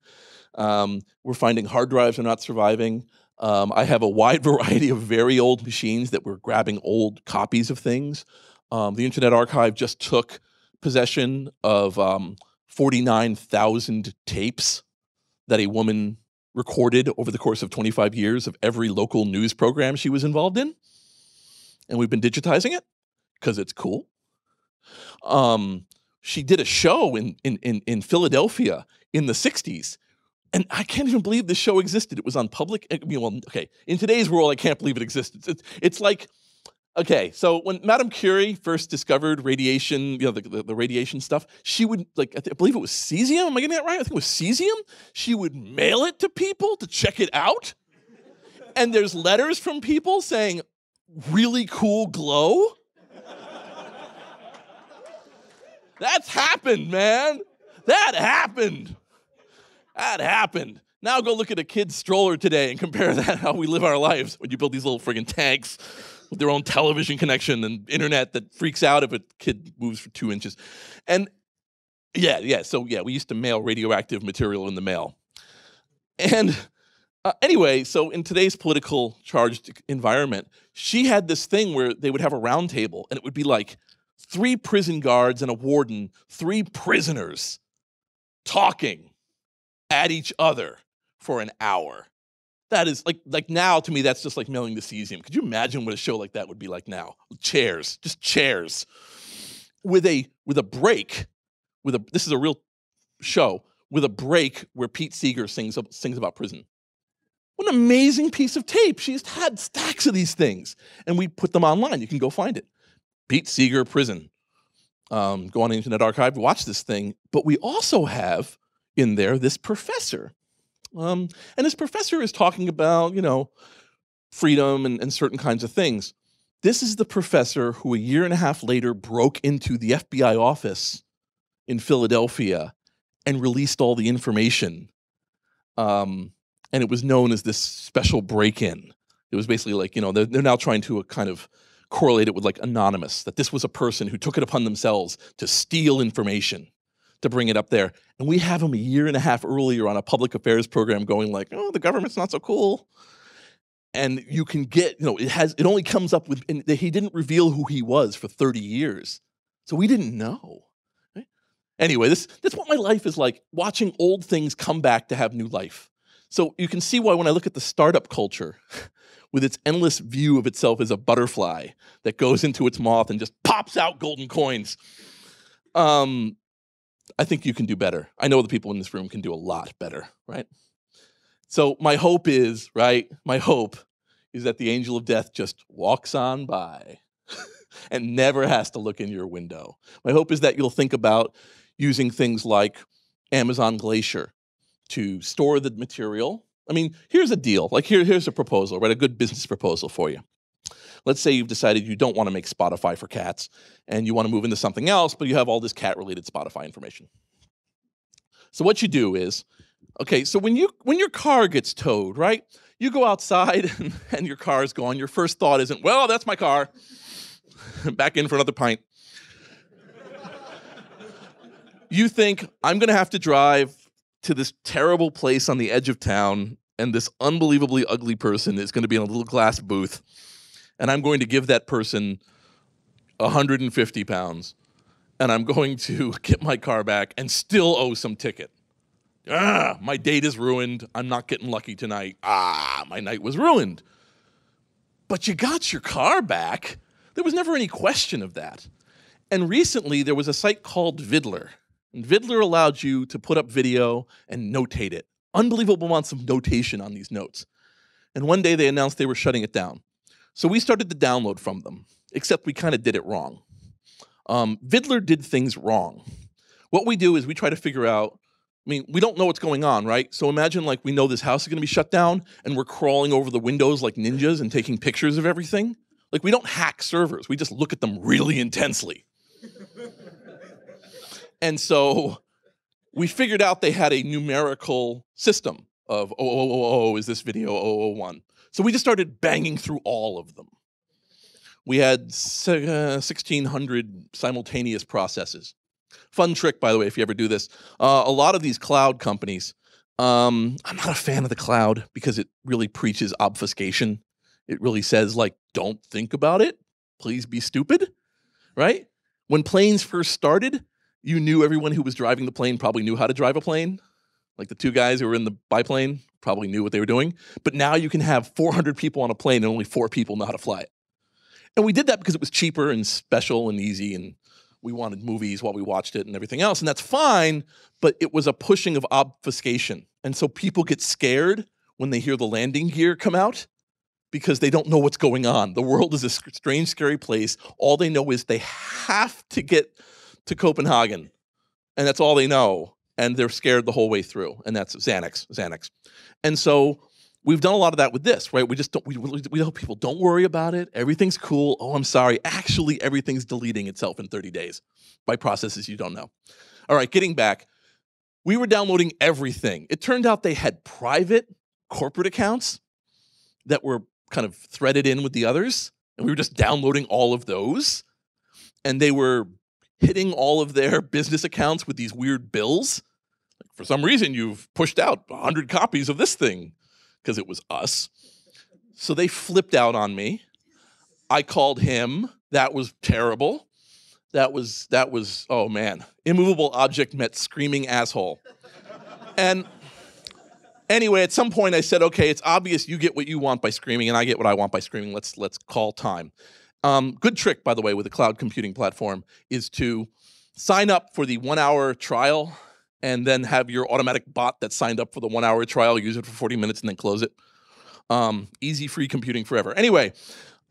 We're finding hard drives are not surviving. I have a wide variety of very old machines that we're grabbing old copies of things. The Internet Archive just took possession of 49,000 tapes that a woman recorded over the course of 25 years of every local news program she was involved in. And we've been digitizing it because it's cool. She did a show in Philadelphia in the 60s. And I can't even believe this show existed. It was on public. I mean, well, okay. In today's world, I can't believe it existed. It's like Okay, so when Madame Curie first discovered radiation, the radiation stuff, she would, like, I believe it was cesium. Am I getting that right? I think it was cesium. She would mail it to people to check it out. And there's letters from people saying, really cool glow. That's happened, man. That happened. That happened. Now go look at a kid's stroller today and compare that how we live our lives when you build these little friggin' tanks with their own television connection and internet that freaks out if a kid moves for 2 inches. And so we used to mail radioactive material in the mail. And anyway, so in today's political charged environment, she had this thing where they would have a round table and it would be like 3 prison guards and a warden, 3 prisoners talking at each other for an hour. That is like now to me, that's just like mailing the cesium. Could you imagine what a show like that would be like now? Chairs, just chairs. With a break, this is a real show, with a break where Pete Seeger sings about prison. What an amazing piece of tape. She's had stacks of these things. And we put them online. You can go find it. Pete Seeger Prison. Go on the Internet Archive, watch this thing. But we also have in there this professor. And this professor is talking about, freedom and certain kinds of things. This is the professor who a year and a half later broke into the FBI office in Philadelphia and released all the information. And it was known as this special break-in. It was basically like, they're now trying to kind of correlate it with like Anonymous, that this was a person who took it upon themselves to steal information, to bring it up there. And we have him a year and a half earlier on a public affairs program going like, oh, the government's not so cool. And you can get, it only comes up with, and he didn't reveal who he was for 30 years. So we didn't know. Right? Anyway, that's what my life is like, watching old things come back to have new life. So you can see why when I look at the startup culture, with its endless view of itself as a butterfly that goes into its moth and just pops out golden coins, I think you can do better. I know the people in this room can do a lot better, right? So my hope is that the angel of death just walks on by and never has to look in your window. My hope is that you'll think about using things like Amazon Glacier to store the material. I mean, here's a deal. Like here's a proposal, right? A good business proposal for you. Let's say you've decided you don't want to make Spotify for cats and you want to move into something else, but you have all this cat-related Spotify information. So what you do is, okay, so when your car gets towed, right? You go outside and your car is gone. Your first thought isn't, well, that's my car. Back in for another pint. You think, I'm going to have to drive to this terrible place on the edge of town, and this unbelievably ugly person is going to be in a little glass booth, and I'm going to give that person 150 pounds, and I'm going to get my car back and still owe some ticket. My date is ruined. I'm not getting lucky tonight. My night was ruined. But you got your car back. There was never any question of that. And recently, there was a site called Viddler. And Viddler allowed you to put up video and notate it. Unbelievable amounts of notation on these notes. And one day they announced they were shutting it down. So we started to download from them, except we kind of did it wrong. Viddler did things wrong. What we do is we try to figure out, we don't know what's going on, right? So imagine like we know this house is going to be shut down and we're crawling over the windows like ninjas and taking pictures of everything. Like we don't hack servers. We just look at them really intensely. And so we figured out they had a numerical system of, is this video 001? So we just started banging through all of them. We had 1,600 simultaneous processes. Fun trick, by the way, if you ever do this. A lot of these cloud companies, I'm not a fan of the cloud because it really preaches obfuscation. It really says, like, don't think about it. Please be stupid, right? When planes first started, you knew everyone who was driving the plane probably knew how to drive a plane. Like the 2 guys who were in the biplane probably knew what they were doing. But now you can have 400 people on a plane and only 4 people know how to fly it. And we did that because it was cheaper and special and easy, and we wanted movies while we watched it and everything else. And that's fine, but it was a pushing of obfuscation. And so people get scared when they hear the landing gear come out. because they don't know what's going on. The world is a strange, scary place. All they know is they have to get to Copenhagen, and that's all they know. And they're scared the whole way through, and that's Xanax. And so we've done a lot of that with this, right? We just don't, we tell people, don't worry about it. Everything's cool. Oh, I'm sorry. Actually, everything's deleting itself in 30 days by processes you don't know. All right, getting back. We were downloading everything. It turned out they had private corporate accounts that were kind of threaded in with the others, and we were just downloading all of those. And they were hitting all of their business accounts with these weird bills. Like, for some reason, you've pushed out 100 copies of this thing, because it was us. So they flipped out on me. I called him. That was terrible. That was, oh man. Immovable object met screaming asshole. And anyway, at some point I said, okay, it's obvious you get what you want by screaming and I get what I want by screaming. Let's call time. Good trick, by the way, with a cloud computing platform is to sign up for the 1-hour trial and then have your automatic bot that signed up for the 1-hour trial use it for 40 minutes and then close it. Easy, free computing forever. Anyway,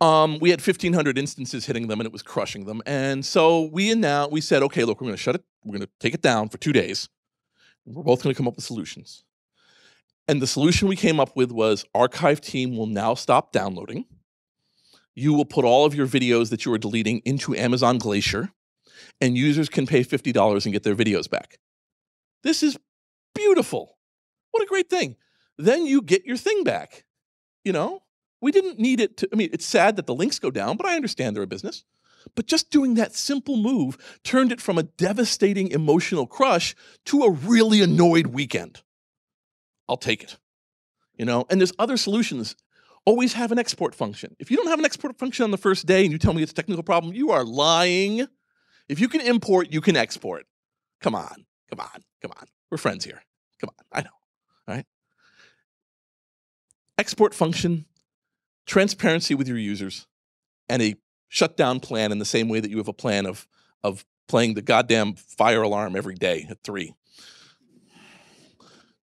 we had 1,500 instances hitting them and it was crushing them. And so we said, okay, look, we're going to shut it. We're going to take it down for 2 days. We're both going to come up with solutions. And the solution we came up with was archive team will now stop downloading. You will put all of your videos that you are deleting into Amazon Glacier, and users can pay $50 and get their videos back. This is beautiful. What a great thing. Then you get your thing back. You know, we didn't need it to, I mean, it's sad that the links go down, but I understand they're a business. But just doing that simple move turned it from a devastating emotional crush to a really annoyed weekend. I'll take it. You know, and there's other solutions. Always have an export function. If you don't have an export function on the first day and you tell me it's a technical problem, you are lying. If you can import, you can export. Come on. We're friends here. Come on, I know, all right? Export function, transparency with your users, and a shutdown plan in the same way that you have a plan of playing the goddamn fire alarm every day at 3.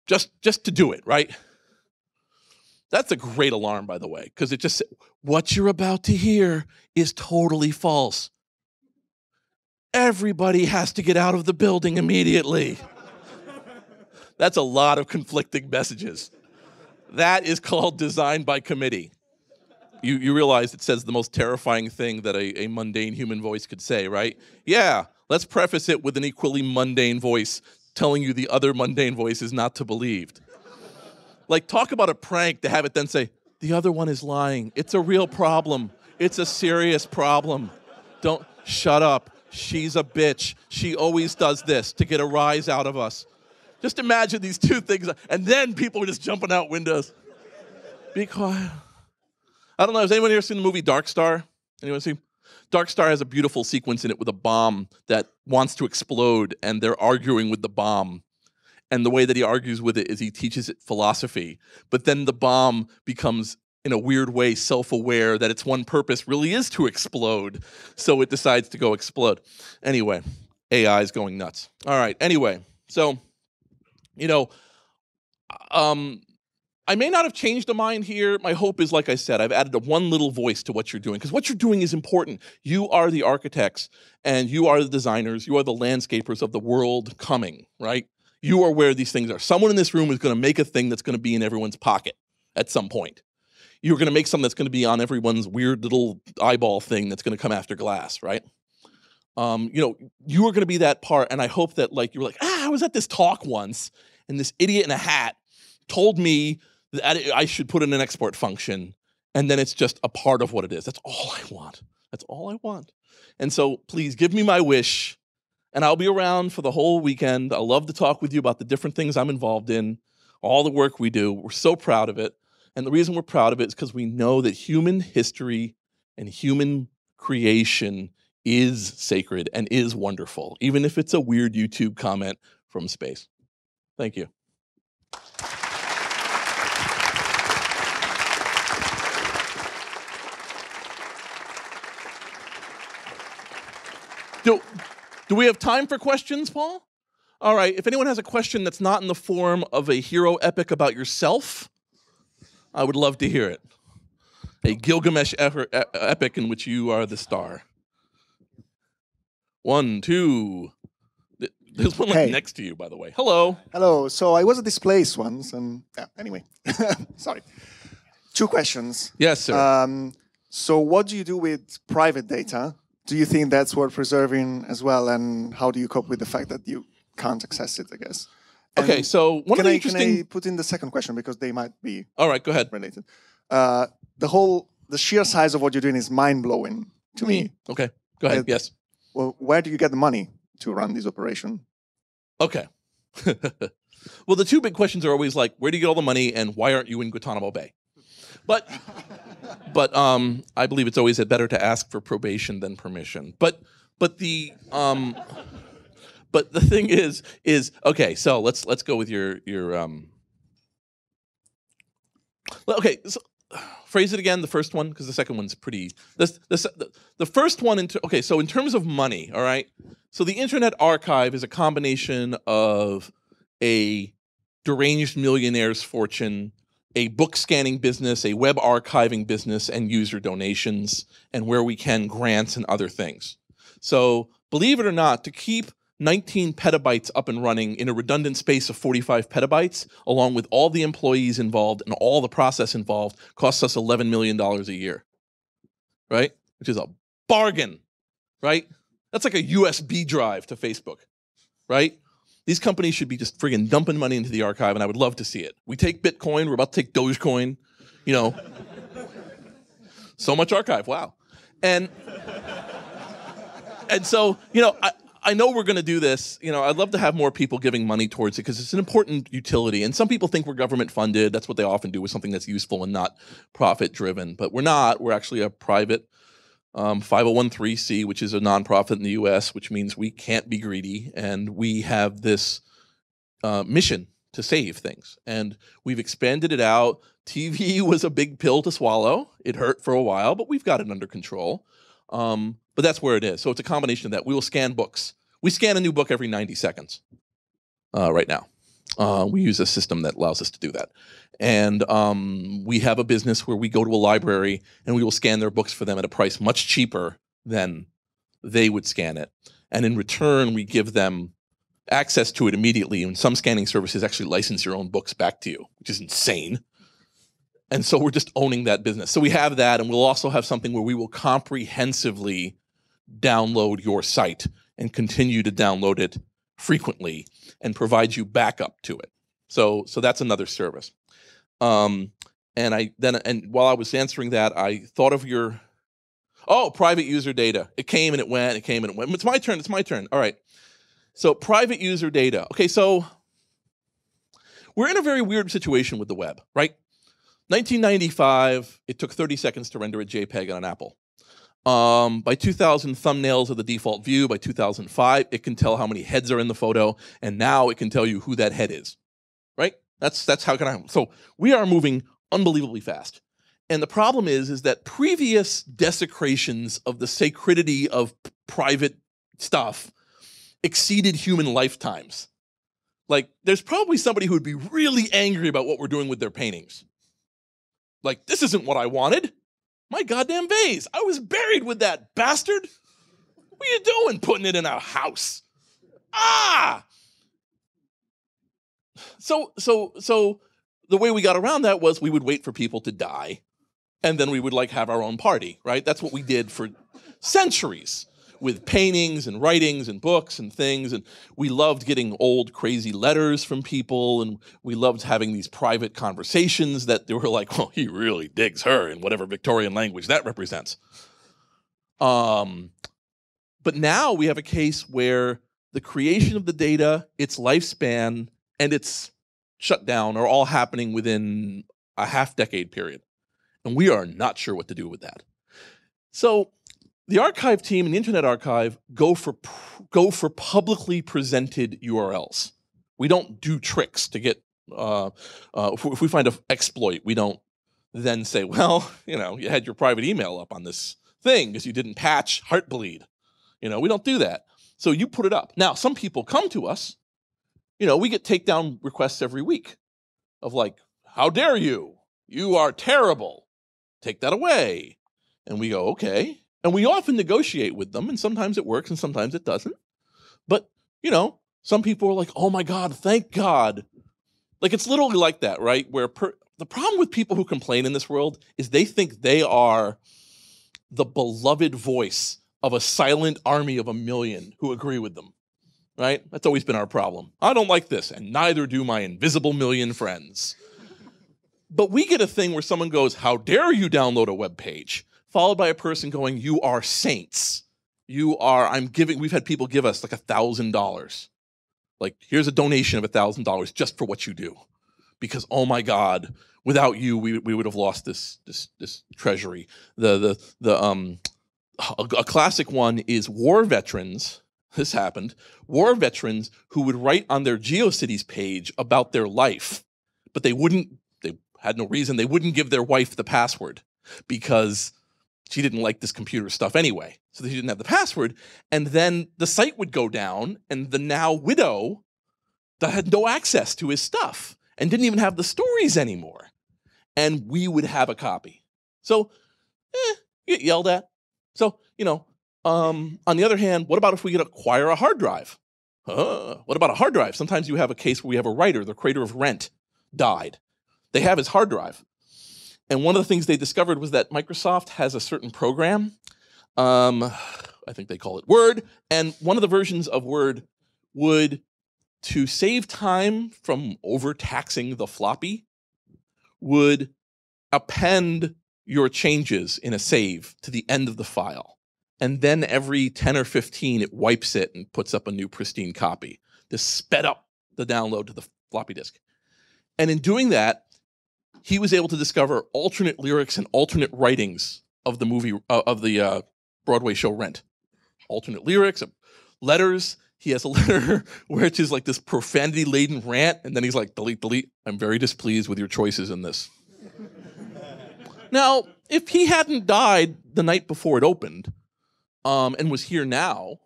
Just to do it, right? That's a great alarm, by the way, because it just said, what you're about to hear is totally false. Everybody has to get out of the building immediately. That's a lot of conflicting messages. That is called design by committee. You realize it says the most terrifying thing that a mundane human voice could say, right? Yeah, let's preface it with an equally mundane voice telling you the other mundane voice is not to be believed. Like, talk about a prank to have it then say, the other one is lying. It's a real problem. It's a serious problem. Don't, shut up. She's a bitch. She always does this to get a rise out of us. Just imagine these two things, and then people are just jumping out windows. Be quiet. I don't know, has anyone here seen the movie Dark Star? Anyone see? Dark Star has a beautiful sequence in it with a bomb that wants to explode, and they're arguing with the bomb. And the way that he argues with it is he teaches it philosophy. But then the bomb becomes, in a weird way, self-aware that its one purpose really is to explode. So it decides to go explode. Anyway, AI is going nuts. All right, anyway, so, you know, I may not have changed a mind here. My hope is, like I said, I've added one little voice to what you're doing, because what you're doing is important. You are the architects, and you are the designers, you are the landscapers of the world coming, right? You are where these things are. Someone in this room is going to make a thing that's going to be in everyone's pocket at some point. You're going to make something that's going to be on everyone's weird little eyeball thing that's going to come after glass, right? You know, you are going to be that part, and I hope that, like, you were like, I was at this talk once, and this idiot in a hat told me that I should put in an export function, and then it's just a part of what it is. That's all I want. That's all I want. And so please give me my wish, and I'll be around for the whole weekend. I love to talk with you about the different things I'm involved in, all the work we do. We're so proud of it. And the reason we're proud of it is because we know that human history and human creation is sacred and is wonderful, even if it's a weird YouTube comment from space. Thank you. Do we have time for questions, Paul? All right, if anyone has a question that's not in the form of a hero epic about yourself, I would love to hear it. A Gilgamesh epic in which you are the star. 1, 2. There's one like next to you, by the way. Hello. Hello. So I was at this place once, and anyway, sorry. 2 questions. Yes, sir. So what do you do with private data? Do you think that's worth preserving as well? And how do you cope with the fact that you can't access it, I guess? And okay, so one of the interesting... Can I put in the second question because they might be all right, go ahead. Related. The sheer size of what you're doing is mind-blowing to me. Okay, go ahead, yes. Well, where do you get the money to run this operation? Okay. Well, the 2 big questions are always like, where do you get all the money and why aren't you in Guantanamo Bay? But I believe it's always better to ask for probation than permission. But the thing is okay. So let's go with your okay. So, phrase it again. The first one, because the second one's pretty. The first one. Okay. So in terms of money, all right. So the Internet Archive is a combination of a deranged millionaire's fortune, a book scanning business, a web archiving business, and user donations, and where we can, grants and other things. So believe it or not, to keep 19 petabytes up and running in a redundant space of 45 petabytes, along with all the employees involved and all the process involved, costs us $11 million a year, right? Which is a bargain, right? That's like a USB drive to Facebook, right? These companies should be just friggin' dumping money into the archive, and I would love to see it. We take Bitcoin, we're about to take Dogecoin, you know. So much archive, wow. And so, you know, I know we're going to do this. You know, I'd love to have more people giving money towards it because it's an important utility. And some people think we're government funded. That's what they often do with something that's useful and not profit driven. But we're not. We're actually a private 501(c), which is a nonprofit in the U.S., which means we can't be greedy. And we have this mission to save things. And we've expanded it out. TV was a big pill to swallow. It hurt for a while, but we've got it under control. But that's where it is. So it's a combination of that. We will scan books. We scan a new book every 90 seconds right now. We use a system that allows us to do that. And we have a business where we go to a library and we will scan their books for them at a price much cheaper than they would scan it. And in return, we give them access to it immediately. And some scanning services actually license your own books back to you, which is insane. And so we're just owning that business. So we have that, and we'll also have something where we will comprehensively download your site and continue to download it frequently and provide you backup to it. So that's another service. And while I was answering that, I thought of your private user data. It came and it went. It came and it went. It's my turn. It's my turn. All right. So private user data. Okay. So we're in a very weird situation with the web, right? 1995, it took 30 seconds to render a JPEG on an Apple. By 2000, thumbnails are the default view. By 2005, it can tell how many heads are in the photo, and now it can tell you who that head is, right? That's how so we are moving unbelievably fast. And the problem is that previous desecrations of the sacredity of private stuff exceeded human lifetimes. Like, there's probably somebody who would be really angry about what we're doing with their paintings. Like, this isn't what I wanted. My goddamn vase. I was buried with that bastard. What are you doing putting it in a house? Ah! So the way we got around that was we would wait for people to die, and then we would like have our own party, right? That's what we did for centuries with paintings and writings and books and things. And we loved getting old, crazy letters from people. And we loved having these private conversations that they were like, well, he really digs her in whatever Victorian language that represents. But now we have a case where the creation of the data, its lifespan, and its shutdown are all happening within a half-decade period. And we are not sure what to do with that. So the archive team and the Internet Archive go for publicly presented URLs. We don't do tricks to get, if we find an exploit, we don't then say, well, you know, you had your private email up on this thing because you didn't patch Heartbleed. You know, we don't do that. So you put it up. Now, some people come to us, you know, we get takedown requests every week of like, how dare you? You are terrible. take that away. And we go, okay. And we often negotiate with them, and sometimes it works and sometimes it doesn't. But, you know, some people are like, oh my God, thank God. Like, it's literally like that, right? Where the problem with people who complain in this world is they think they are the beloved voice of a silent army of 1 million who agree with them, right? That's always been our problem. I don't like this, and neither do my invisible million friends. But we get a thing where someone goes, how dare you download a web page? Followed by a person going, you are saints. We've had people give us like $1,000. Like, here's a donation of $1,000 just for what you do. Because, oh my God, without you, we would have lost this treasury. A classic one is war veterans. This happened. War veterans who would write on their GeoCities page about their life, but they had no reason. They wouldn't give their wife the password because she didn't like this computer stuff anyway. So she didn't have the password. And then the site would go down, and the now widow that had no access to his stuff and didn't even have the stories anymore. And we would have a copy. So, get yelled at. So, you know, on the other hand, what about if we could acquire a hard drive? What about a hard drive? Sometimes you have a case where we have a writer, the creator of Rent, died. They have his hard drive. And one of the things they discovered was that Microsoft has a certain program. I think they call it Word. And one of the versions of Word would, to save time from overtaxing the floppy, would append your changes in a save to the end of the file. And then every 10 or 15, it wipes it and puts up a new pristine copy. This sped up the download to the floppy disk. And in doing that, he was able to discover alternate lyrics and alternate writings of the movie, of the Broadway show Rent. Alternate lyrics, letters. He has a letter where it's just like this profanity-laden rant, and then he's like, delete, delete. I'm very displeased with your choices in this. Now, if he hadn't died the night before it opened, and was here now,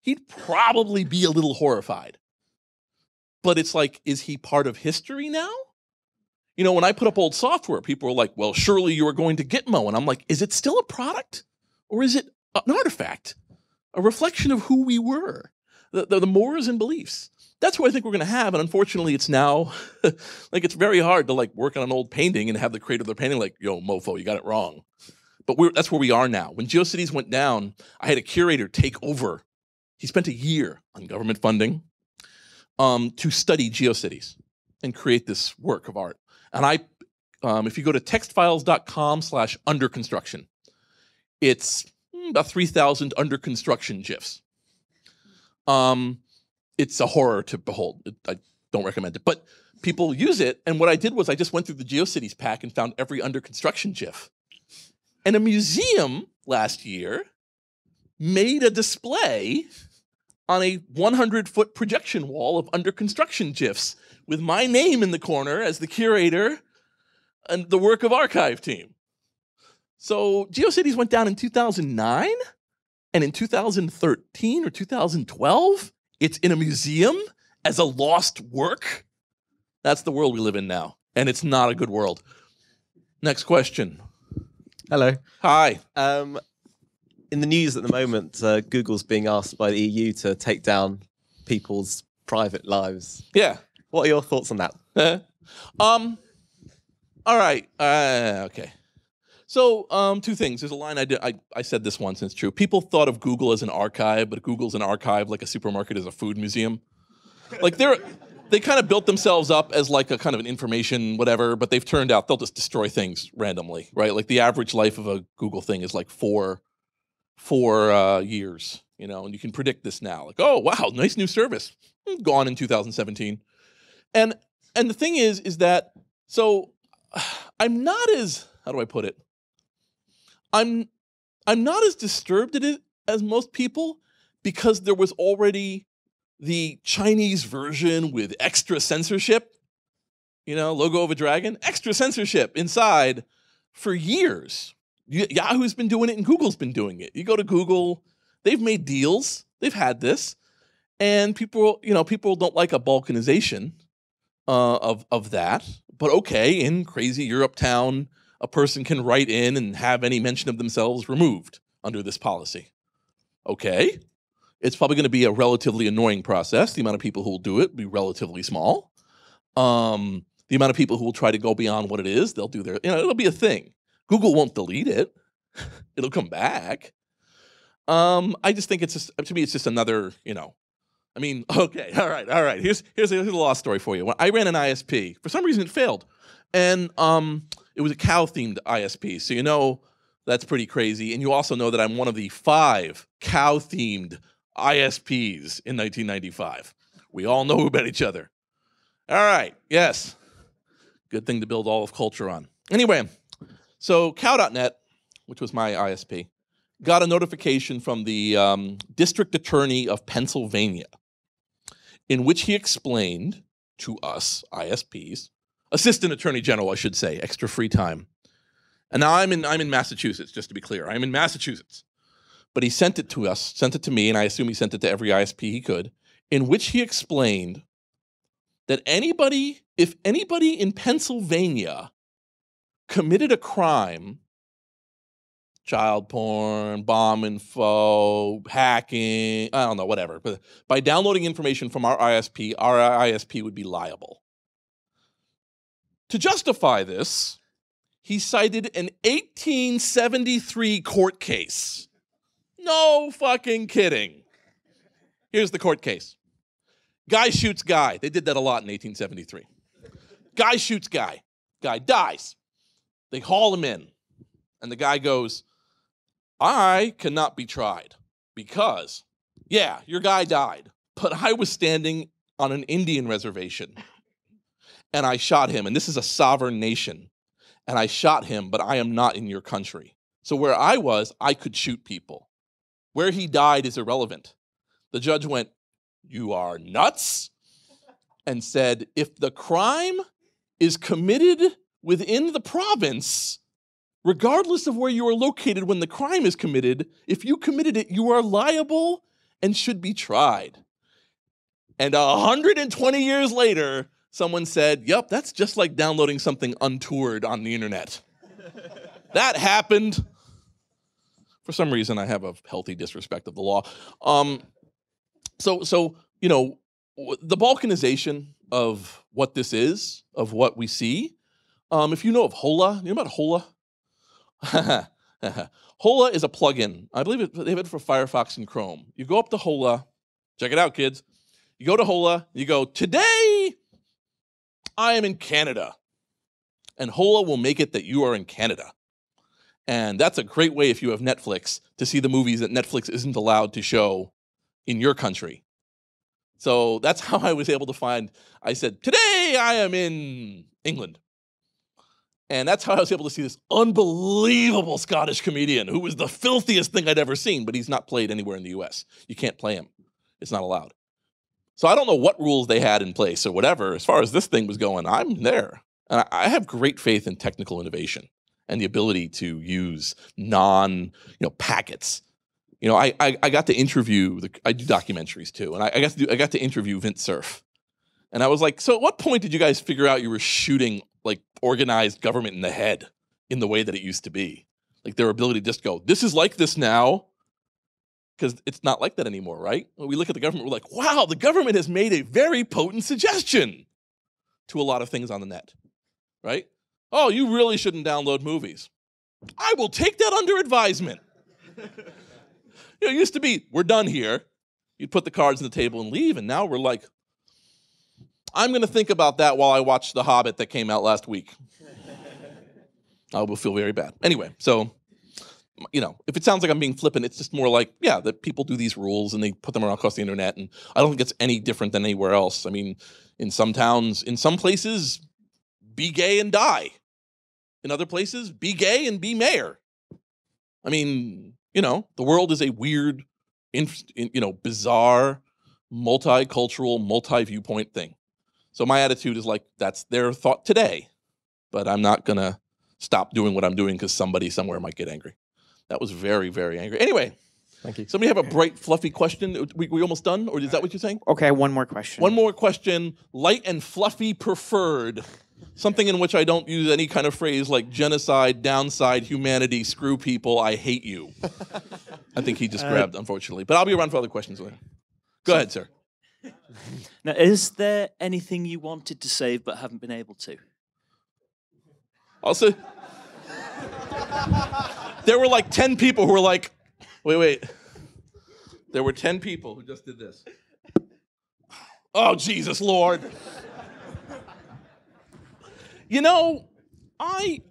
he'd probably be a little horrified. But it's like, is he part of history now? You know, when I put up old software, people are like, well, surely you are going to Gitmo. And I'm like, is it still a product? Or is it an artifact? A reflection of who we were? The mores and beliefs. That's what I think we're going to have. And unfortunately, it's now, like, it's very hard to, like, work on an old painting and have the creator of the painting like, yo, mofo, you got it wrong. But that's where we are now. When GeoCities went down, I had a curator take over. He spent a year on government funding to study GeoCities and create this work of art. And if you go to textfiles.com/under construction, it's about 3,000 under construction GIFs. It's a horror to behold. I don't recommend it, but people use it. And what I did was I just went through the GeoCities pack and found every under construction GIF. And a museum last year made a display on a 100-foot projection wall of under construction GIFs with my name in the corner as the curator and the work of archive team. So GeoCities went down in 2009, and in 2013 or 2012, it's in a museum as a lost work. That's the world we live in now, and it's not a good world. Next question. Hello. Hi. In the news at the moment, Google's being asked by the EU to take down people's private lives. Yeah. What are your thoughts on that? All right. Okay. So, two things. There's a line I said this once, and it's true. People thought of Google as an archive, but Google's an archive like a supermarket is a food museum. Like they kind of built themselves up as like a kind of an information whatever, but they've turned out they'll just destroy things randomly, right? Like the average life of a Google thing is like four years, you know, and you can predict this now. Like, oh wow, nice new service, gone in 2017. And the thing is that, so I'm not as, how do I put it? I'm not as disturbed at it as most people, because there was already the Chinese version with extra censorship, you know, logo of a dragon, extra censorship inside for years. Yahoo's been doing it and Google's been doing it. You go to Google, they've made deals, they've had this, and people don't like a balkanization of that. But okay, in crazy Europe town, a person can write in and have any mention of themselves removed under this policy. Okay. It's probably going to be a relatively annoying process. The amount of people who will do it will be relatively small. The amount of people who will try to go beyond what it is, they'll do their, it'll be a thing. Google won't delete it. It'll come back. I just think to me, it's just another, okay, all right. Here's a law story for you. When I ran an ISP, for some reason it failed. And it was a cow-themed ISP. So that's pretty crazy. And you also know that I'm one of the 5 cow-themed ISPs in 1995. We all know about each other. All right, yes. Good thing to build all of culture on. Anyway, so cow.net, which was my ISP, got a notification from the District Attorney of Pennsylvania in which he explained to us, ISPs, Assistant Attorney General, I should say, extra free time. And now I'm in Massachusetts, just to be clear. I'm in Massachusetts. But he sent it to us, sent it to me, and I assume he sent it to every ISP he could, in which he explained that if anybody in Pennsylvania committed a crime, child porn, bomb info, hacking, I don't know, whatever, but by downloading information from our ISP would be liable. To justify this, he cited an 1873 court case. No fucking kidding. Here's the court case. Guy shoots guy. They did that a lot in 1873. Guy shoots guy. Guy dies. They haul him in. And the guy goes, I cannot be tried because, yeah, your guy died, but I was standing on an Indian reservation and I shot him. And this is a sovereign nation. And I shot him, but I am not in your country. So where I was, I could shoot people. Where he died is irrelevant. The judge went, you are nuts, and said, if the crime is committed within the province, regardless of where you are located when the crime is committed, if you committed it, you are liable and should be tried. And 120 years later, someone said, yep, that's just like downloading something untoward on the internet. That happened. For some reason, I have a healthy disrespect of the law. So the balkanization of what this is, of what we see, if you know of Hola, you know about Hola? Hola is a plugin. I believe they have it for Firefox and Chrome. You go up to Hola. Check it out, kids. You go to Hola. You go, today I am in Canada. And Hola will make it that you are in Canada. And that's a great way, if you have Netflix, to see the movies that Netflix isn't allowed to show in your country. So that's how I was able to find, I said, today I am in England. And that's how I was able to see this unbelievable Scottish comedian who was the filthiest thing I'd ever seen, but he's not played anywhere in the US. You can't play him. It's not allowed. So I don't know what rules they had in place or whatever. As far as this thing was going, I'm there. And I have great faith in technical innovation and the ability to use packets. I got to interview, I do documentaries too, and I got to interview Vint Cerf. And I was like, so at what point did you guys figure out you were shooting like organized government in the head in the way that it used to be? Like their ability to just go, this is like this now, because it's not like that anymore, right? When we look at the government, we're like, wow, the government has made a very potent suggestion to a lot of things on the net, right? Oh, you really shouldn't download movies. I will take that under advisement. It used to be, we're done here. You'd put the cards on the table and leave, and now we're like, I'm going to think about that while I watch The Hobbit that came out last week. I will feel very bad. Anyway, so, if it sounds like I'm being flippant, it's just more like, yeah, that people do these rules and they put them around across the internet, and I don't think it's any different than anywhere else. I mean, in some towns, in some places, be gay and die. In other places, be gay and be mayor. I mean, the world is a weird, bizarre, multicultural, multi-viewpoint thing. So my attitude is like, that's their thought today, but I'm not going to stop doing what I'm doing because somebody somewhere might get angry. That was very, very angry. Anyway, thank you. Somebody have a bright, fluffy question? We almost done, or is that what you're saying? Okay, one more question. One more question. Light and fluffy preferred. Something in which I don't use any kind of phrase like genocide, downside, humanity, screw people, I hate you. I think he just grabbed, unfortunately. But I'll be around for other questions later. Go ahead, sir. Now, is there anything you wanted to save but haven't been able to? Also, there were like 10 people who were like, wait. There were 10 people who just did this. Oh, Jesus, Lord. You know, I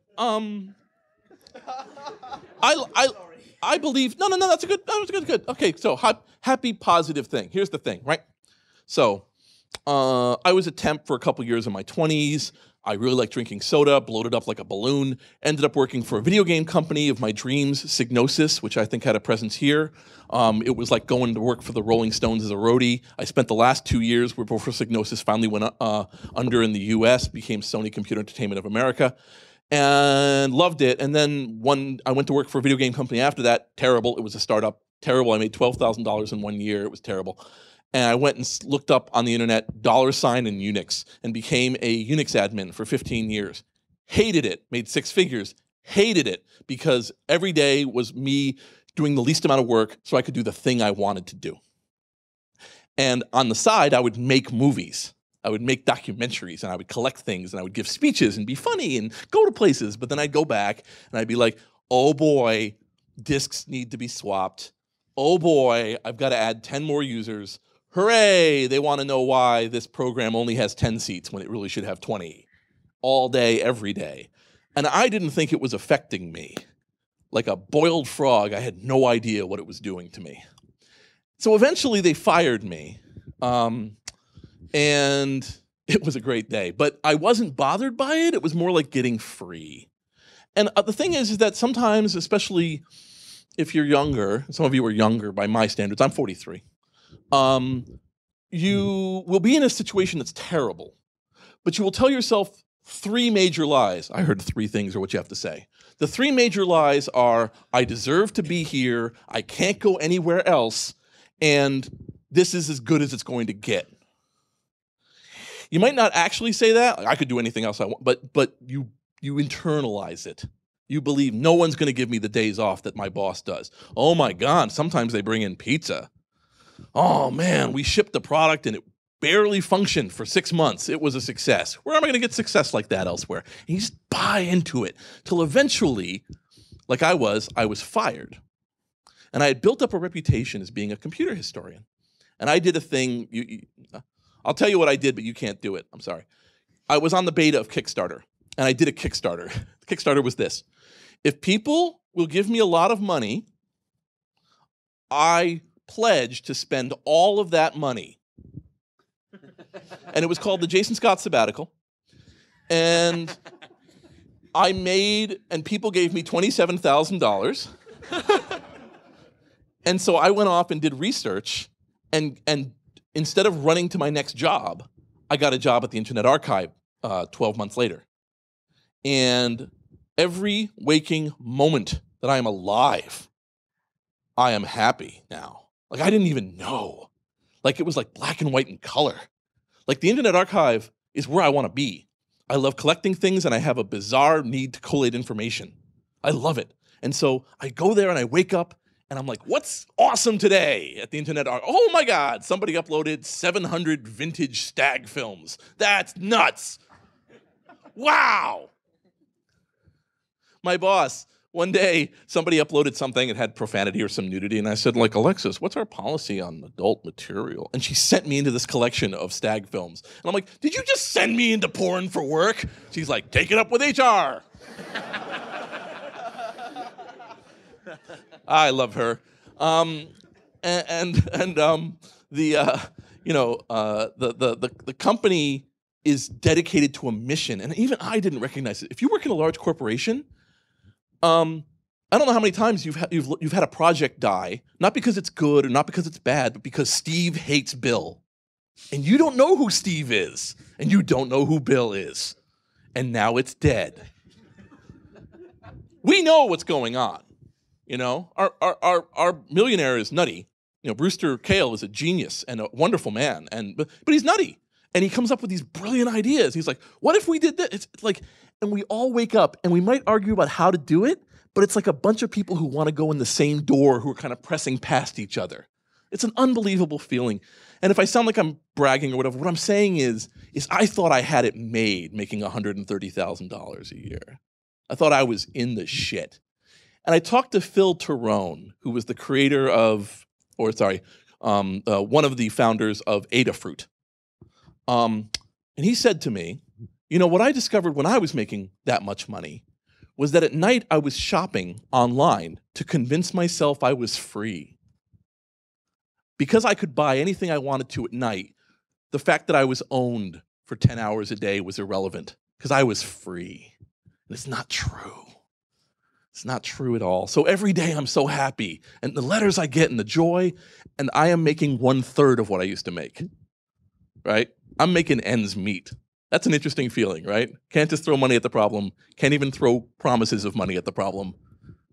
believe, no, that's good. Okay, so happy, positive thing. Here's the thing, right? So, I was a temp for a couple years in my 20s. I really liked drinking soda, bloated up like a balloon, ended up working for a video game company of my dreams, Psygnosis, which I think had a presence here. It was like going to work for the Rolling Stones as a roadie. I spent the last 2 years before Psygnosis finally went under in the US, became Sony Computer Entertainment of America, and loved it. And then I went to work for a video game company after that. Terrible. It was a startup. Terrible. I made $12,000 in 1 year. It was terrible. And I went and looked up on the internet $and Unix and became a Unix admin for 15 years. Hated it, made 6 figures, hated it because every day was me doing the least amount of work so I could do the thing I wanted to do. And on the side, I would make movies. I would make documentaries and I would collect things and I would give speeches and be funny and go to places. But then I'd go back and I'd be like, oh boy, disks need to be swapped. Oh boy, I've got to add 10 more users. Hooray, they want to know why this program only has 10 seats when it really should have 20. All day, every day. And I didn't think it was affecting me. Like a boiled frog, I had no idea what it was doing to me. So eventually they fired me. And it was a great day. But I wasn't bothered by it. It was more like getting free. And the thing is that sometimes, especially if you're younger, some of you are younger by my standards, I'm 43. You will be in a situation that's terrible, but you will tell yourself 3 major lies. I heard 3 things are what you have to say. The 3 major lies are, I deserve to be here, I can't go anywhere else, and this is as good as it's going to get. You might not actually say that. I could do anything else I want, but you internalize it. You believe no one's going to give me the days off that my boss does. Oh my God, sometimes they bring in pizza. Oh man, we shipped the product and it barely functioned for 6 months. It was a success. Where am I going to get success like that elsewhere? And you just buy into it till eventually, like I was fired. And I had built up a reputation as being a computer historian. And I did a thing, I'll tell you what I did, but you can't do it. I'm sorry. I was on the beta of Kickstarter, and I did a Kickstarter. The Kickstarter was this. If people will give me a lot of money, I pledge to spend all of that money. And it was called the Jason Scott Sabbatical. And I made, and people gave me $27,000. And so I went off and did research, and instead of running to my next job, I got a job at the Internet Archive 12 months later. And every waking moment that I am alive, I am happy now. Like, I didn't even know. Like, it was like black and white in color. Like, the Internet Archive is where I want to be. I love collecting things, and I have a bizarre need to collate information. I love it. And so I go there, and I wake up, and I'm like, what's awesome today at the Internet Archive? Oh, my God, somebody uploaded 700 vintage stag films. That's nuts. Wow. My boss, one day, somebody uploaded something that had profanity or some nudity, and I said, like, Alexis, what's our policy on adult material? And she sent me into this collection of stag films. And I'm like, did you just send me into porn for work? She's like, take it up with HR. I love her. The company is dedicated to a mission, and even I didn't recognize it. If you work in a large corporation, I don't know how many times you've had a project die, not because it's good or not because it's bad, but because Steve hates Bill. And you don't know who Steve is, and you don't know who Bill is. And now it's dead. We know what's going on. You know, our millionaire is nutty. You know, Brewster Kahle is a genius and a wonderful man, but he's nutty. And he comes up with these brilliant ideas. He's like, what if we did this? It's like, and we all wake up and we might argue about how to do it, but it's like a bunch of people who want to go in the same door who are kind of pressing past each other. It's an unbelievable feeling. And if I sound like I'm bragging or whatever, what I'm saying is I thought I had it made making $130,000 a year. I thought I was in the shit. And I talked to Phil Terone, who was the creator of, one of the founders of Adafruit. And he said to me, you know, what I discovered when I was making that much money was that at night I was shopping online to convince myself I was free. Because I could buy anything I wanted to at night, the fact that I was owned for 10 hours a day was irrelevant because I was free. And it's not true. It's not true at all. So every day I'm so happy. And the letters I get and the joy, and I am making 1/3 of what I used to make, right? I'm making ends meet. That's an interesting feeling, right? Can't just throw money at the problem. Can't even throw promises of money at the problem.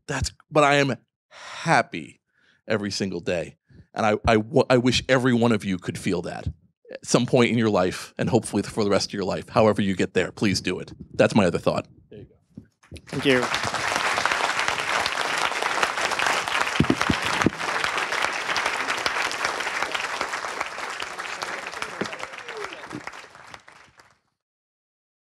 But I am happy every single day. And I wish every one of you could feel that at some point in your life, and hopefully for the rest of your life. However you get there, please do it. That's my other thought. There you go. Thank you.